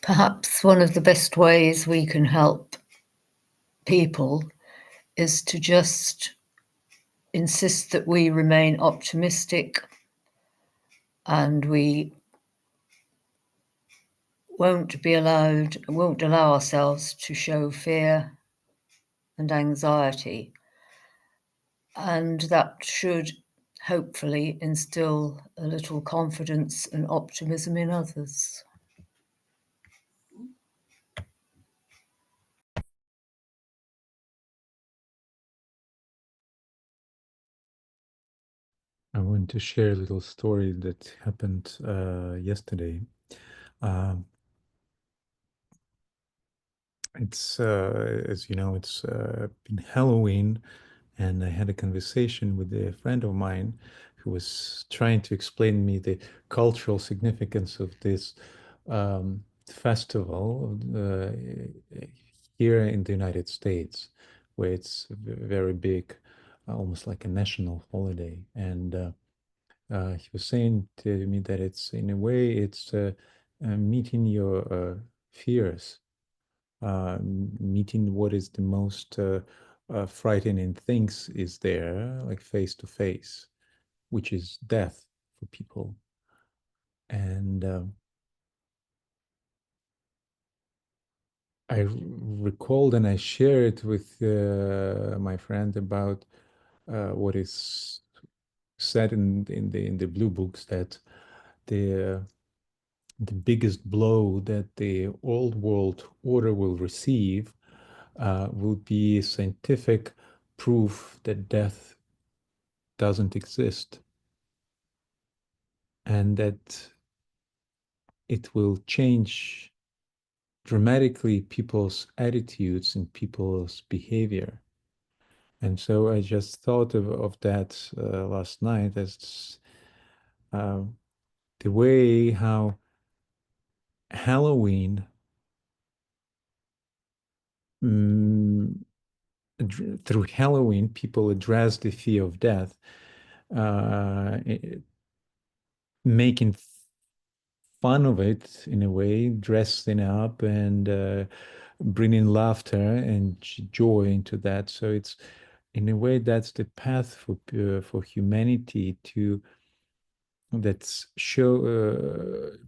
Perhaps one of the best ways we can help people is to just insist that we remain optimistic and we won't allow ourselves to show fear and anxiety. And that should hopefully instill a little confidence and optimism in others. I want to share a little story that happened yesterday. It's as you know, it's been Halloween, and I had a conversation with a friend of mine who was trying to explain me the cultural significance of this festival here in the United States, where it's very big, almost like a national holiday. And he was saying to me that it's, in a way, it's meeting your fears, meeting what is the most frightening things is there, like face to face, which is death for people. And I recalled and I shared with my friend about what is said in the blue books, that the biggest blow that the old world order will receive will be scientific proof that death doesn't exist, and that it will change dramatically people's attitudes and people's behavior. And so I just thought of that last night as the way how Halloween through Halloween, people address the fear of death, making fun of it in a way, dressing up and bringing laughter and joy into that. So it's, in a way, that's the path for humanity to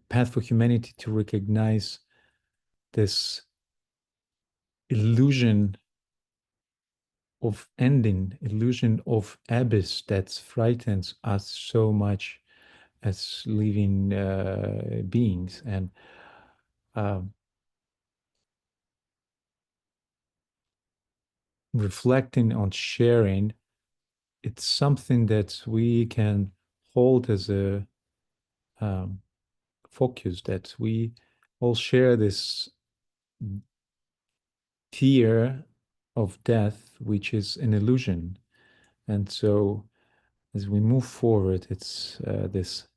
path for humanity to recognize this illusion of ending, illusion of abyss that frightens us so much as living beings. And reflecting on sharing, it's something that we can hold as a focus, that we all share this fear of death, which is an illusion. And so as we move forward, it's this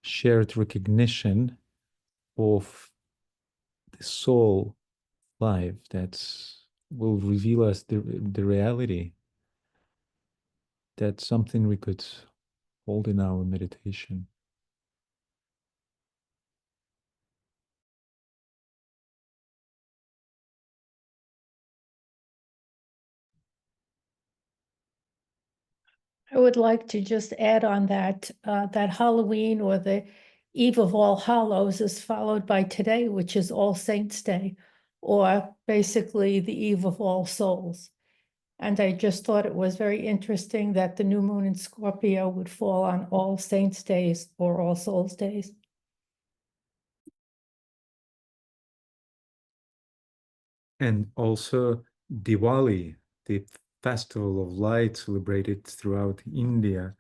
shared recognition of the soul life that will reveal us the reality. That's something we could hold in our meditation. I would like to just add on that that Halloween, or the Eve of All Hallows, is followed by today, which is All Saints' Day, or basically the Eve of All Souls. And I just thought it was very interesting that the new moon in Scorpio would fall on All Saints' Days or All Souls' Days. And also Diwali, the festival of light celebrated throughout India.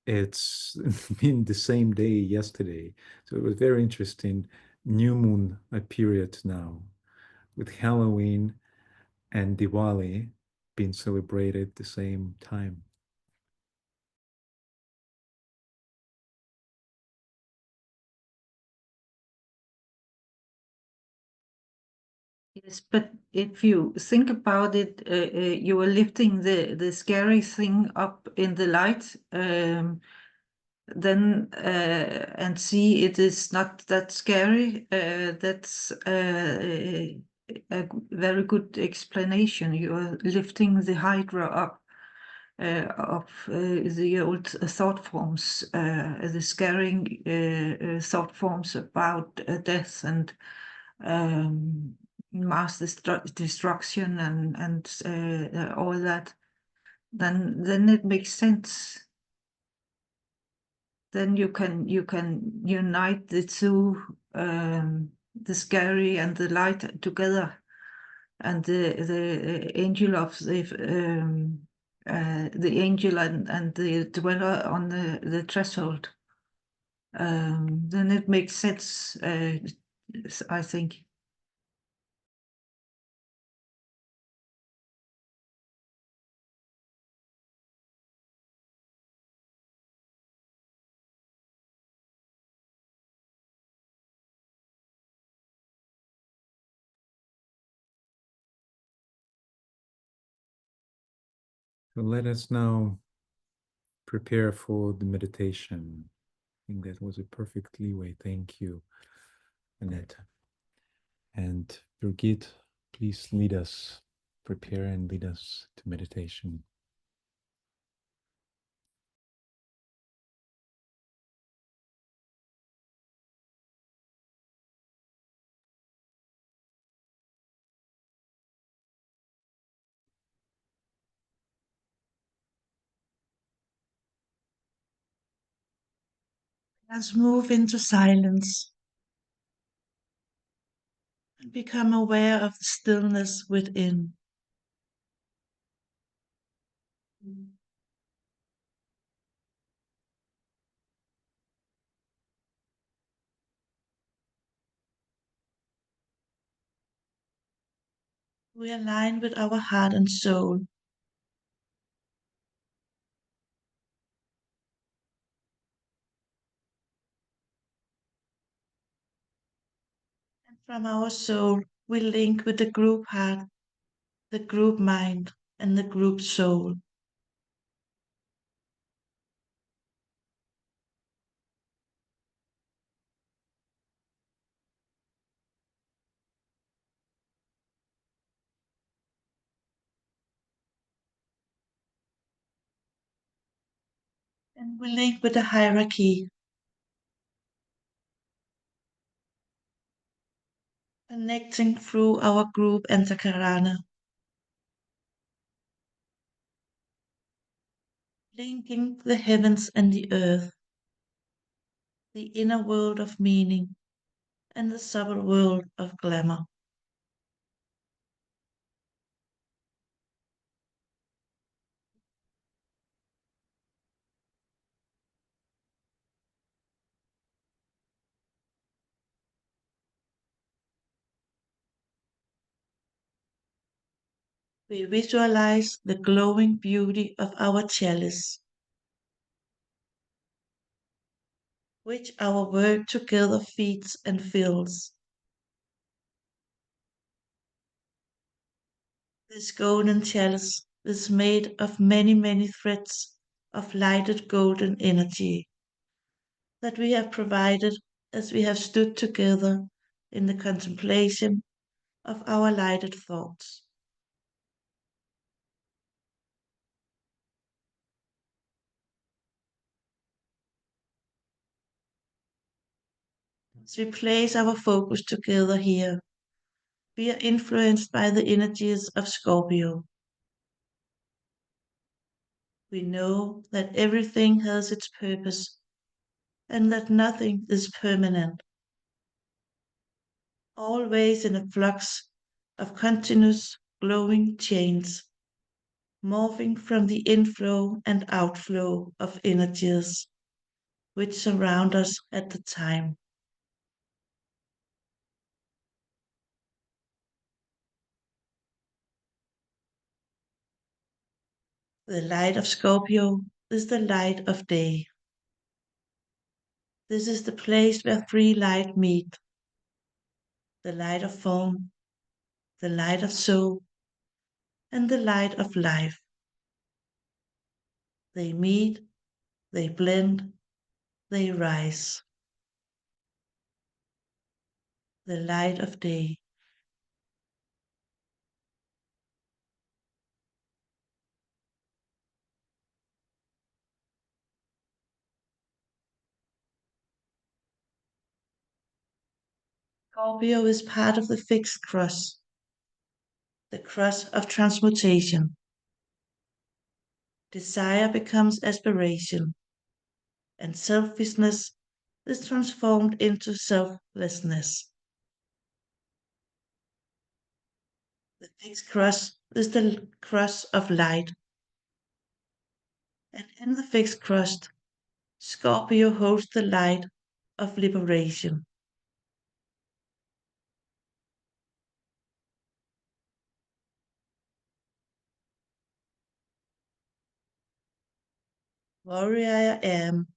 It's been the same day yesterday. So it was very interesting. New moon period now, with Halloween and Diwali being celebrated at the same time. Yes, but if you think about it, you are lifting the scary thing up in the light. then and see it is not that scary. That's a very good explanation. You are lifting the hydra up of the old thought forms, the scaring thought forms about death and mass destruction and all that. Then it makes sense. Then you can unite the two, the scary and the light together, and the angel of the angel and the dweller on the threshold. Then it makes sense, I think. So let us now prepare for the meditation. I think that was a perfect leeway. Thank you, Annette. And Birgit, please lead us, prepare and lead us to meditation. Let's move into silence and become aware of the stillness within. We align with our heart and soul. And from our soul, we link with the group heart, the group mind, and the group soul. And we link with the hierarchy, connecting through our group Antakarana, linking the heavens and the earth, the inner world of meaning and the subtle world of glamour. We visualize the glowing beauty of our chalice, which our work together feeds and fills. This golden chalice is made of many, many threads of lighted golden energy that we have provided as we have stood together in the contemplation of our lighted thoughts. As we place our focus together here, we are influenced by the energies of Scorpio. We know that everything has its purpose and that nothing is permanent. Always in a flux of continuous glowing chains, morphing from the inflow and outflow of energies which surround us at the time. The light of Scorpio is the light of day. This is the place where three light meet: the light of form, the light of soul, and the light of life. They meet, they blend, they rise. The light of day. Scorpio is part of the fixed cross, the cross of transmutation. Desire becomes aspiration, and selfishness is transformed into selflessness. The fixed cross is the cross of light, and in the fixed cross, Scorpio holds the light of liberation. Warrior I am,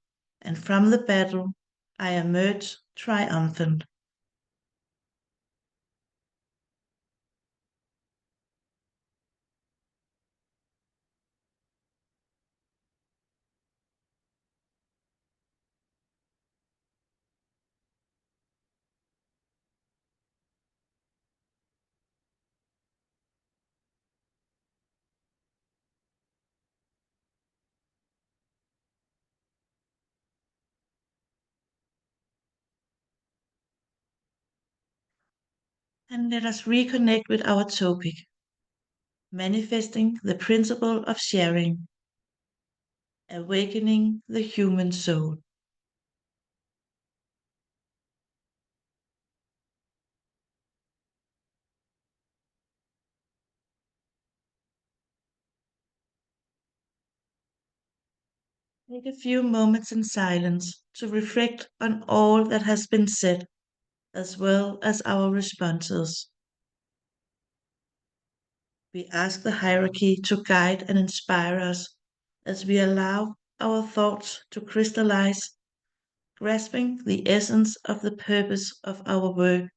and from the battle I emerge triumphant. And let us reconnect with our topic, manifesting the principle of sharing, awakening the human soul. Take a few moments in silence to reflect on all that has been said, as well as our responses. We ask the hierarchy to guide and inspire us as we allow our thoughts to crystallize, grasping the essence of the purpose of our work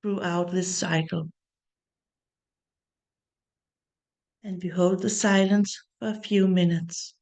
throughout this cycle. And we hold the silence for a few minutes.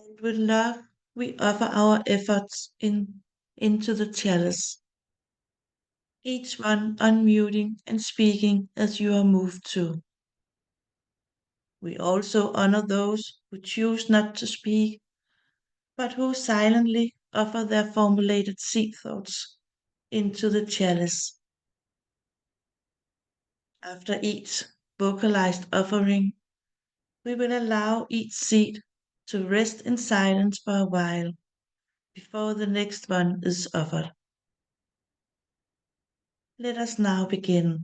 And with love, we offer our efforts into the chalice, each one unmuting and speaking as you are moved to. We also honor those who choose not to speak, but who silently offer their formulated seed thoughts into the chalice. After each vocalized offering, we will allow each seed to rest in silence for a while before the next one is offered. Let us now begin.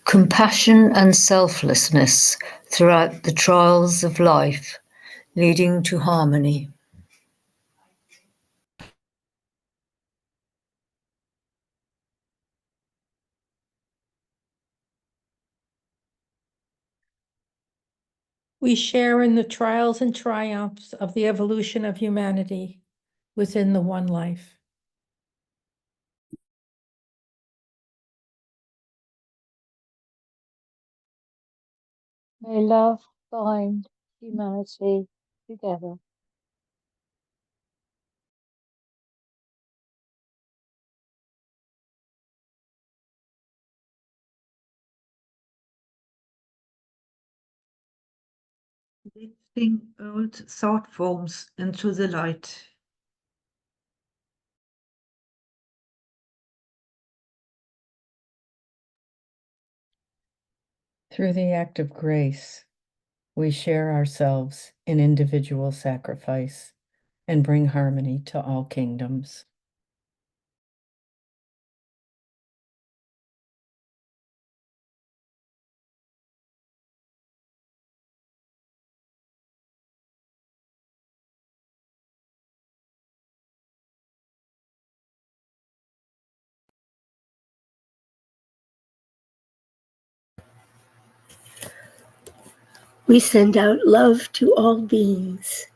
Compassion and selflessness throughout the trials of life, leading to harmony. We share in the trials and triumphs of the evolution of humanity within the one life. May love bind humanity together. Lifting old thought forms into the light. Through the act of grace, we share ourselves in individual sacrifice and bring harmony to all kingdoms. We send out love to all beings,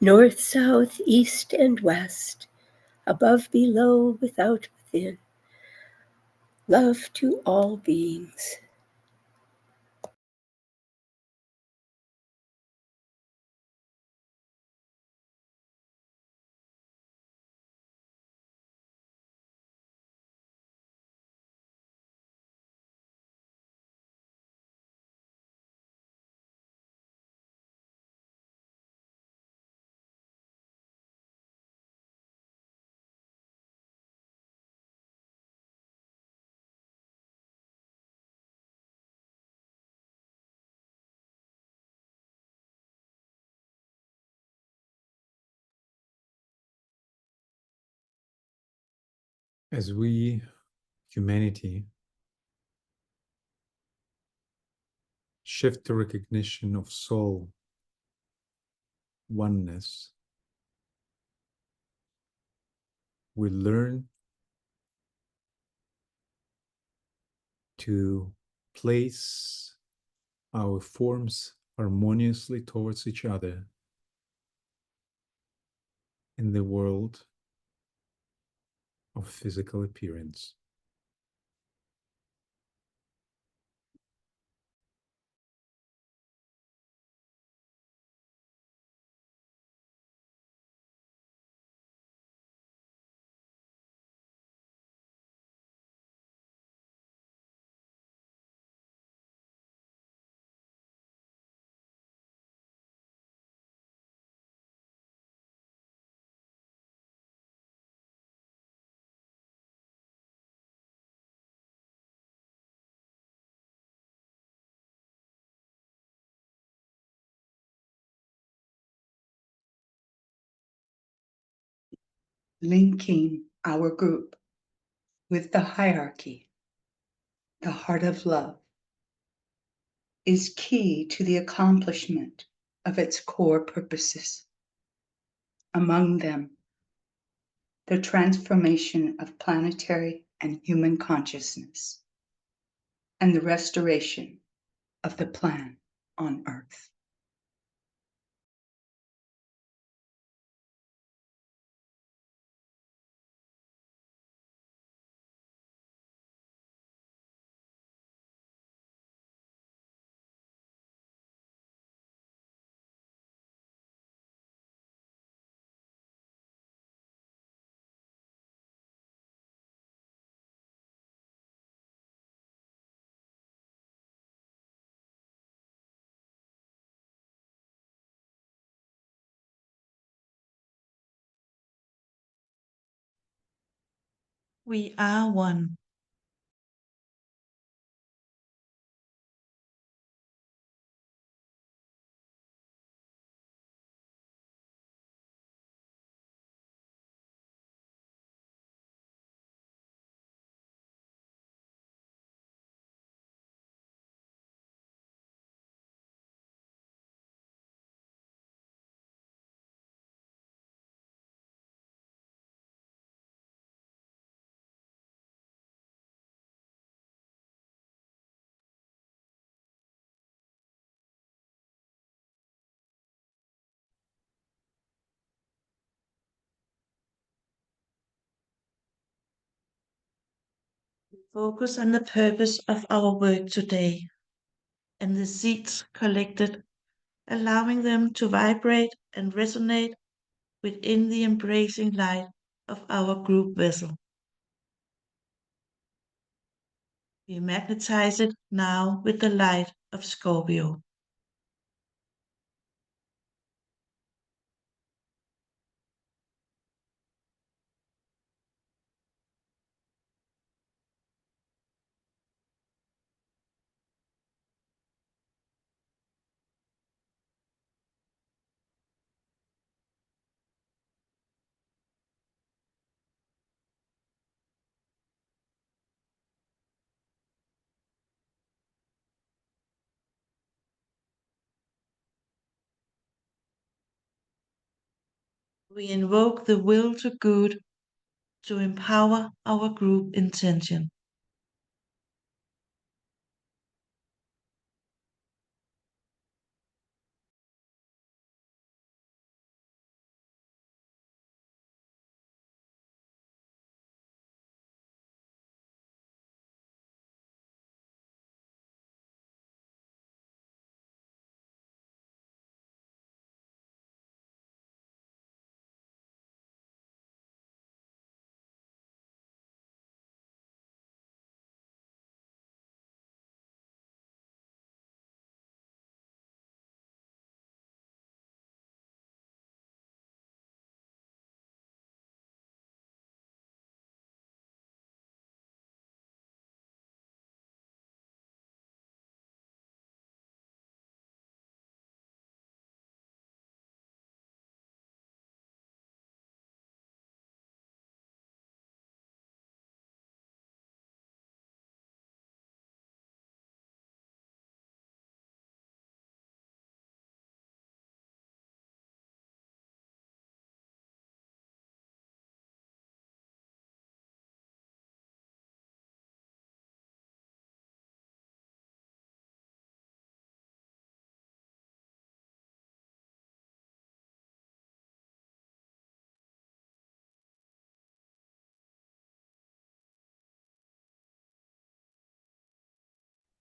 north, south, east, and west, above, below, without, within. Love to all beings. As we, humanity, shift to recognition of soul oneness, we learn to place our forms harmoniously towards each other in the world of physical appearance. Linking our group with the hierarchy, the heart of love, is key to the accomplishment of its core purposes. Among them, the transformation of planetary and human consciousness, and the restoration of the plan on Earth. We are one. Focus on the purpose of our work today and the seeds collected, allowing them to vibrate and resonate within the embracing light of our group vessel. We magnetize it now with the light of Scorpio. We invoke the will to good to empower our group intention.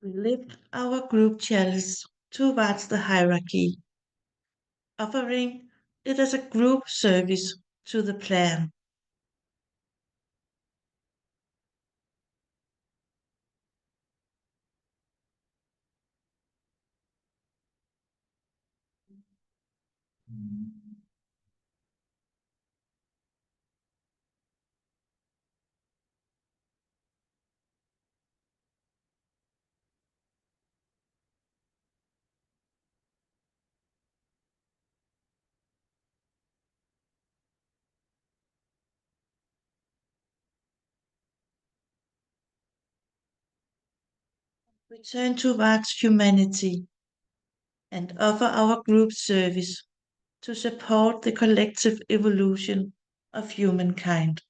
We lift our group chalice towards the hierarchy, offering it as a group service to the plan. We turn towards humanity and offer our group service to support the collective evolution of humankind.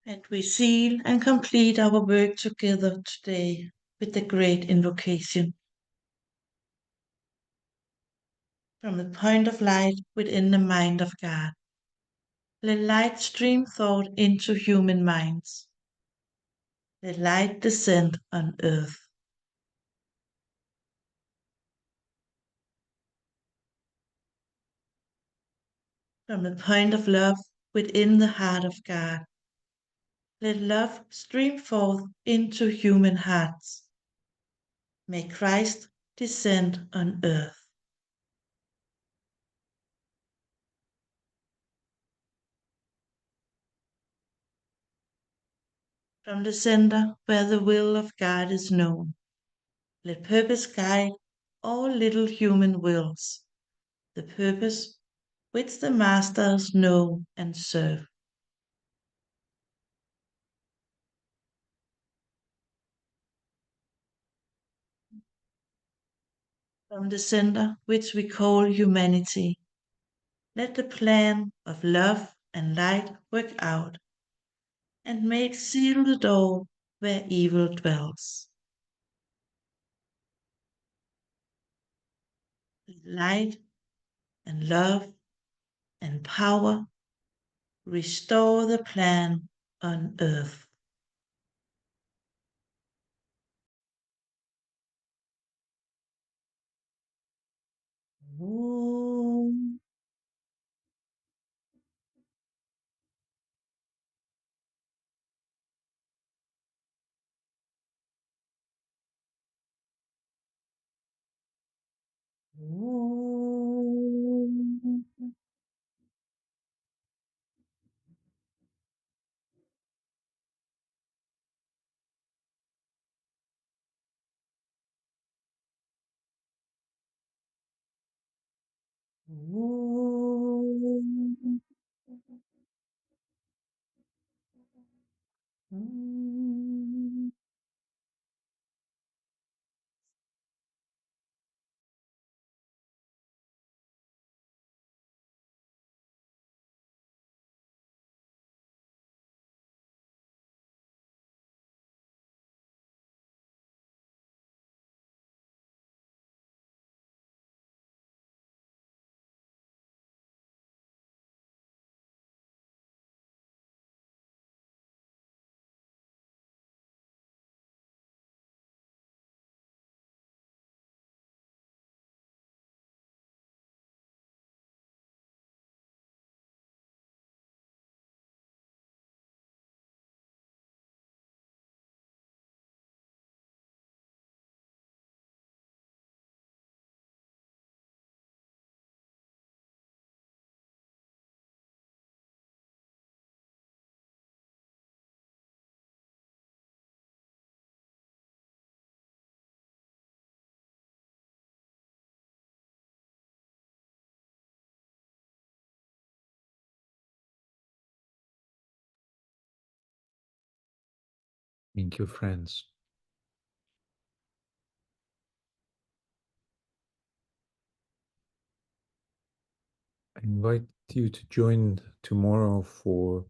And we seal and complete our work together today with the great invocation. From the point of light within the mind of God, let light stream thought into human minds. Let light descend on earth. From the point of love within the heart of God, let love stream forth into human hearts. May Christ descend on earth. From the center where the will of God is known, let purpose guide all little human wills, the purpose which the masters know and serve. From the center which we call humanity, let the plan of love and light work out, and may it seal the door where evil dwells. Let light and love and power restore the plan on earth. Om. Om. Om. Om. Thank you, friends. I invite you to join tomorrow for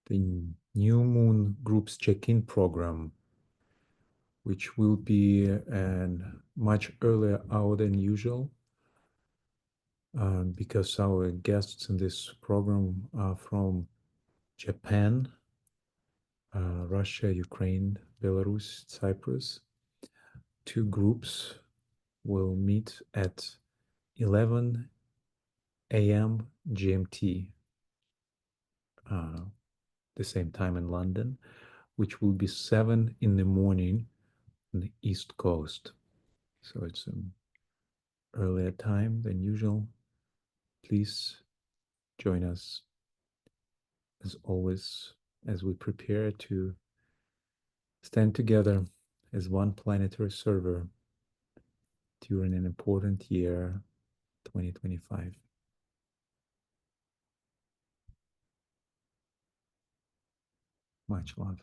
the New Moon Groups check-in program, which will be a much earlier hour than usual, because our guests in this program are from Japan, Russia, Ukraine, Belarus, Cyprus. Two groups will meet at 11 a.m. GMT, the same time in London, which will be 7 in the morning on the East Coast. So it's an earlier time than usual. Please join us as always as we prepare to stand together as one planetary server during an important year, 2025. Much love.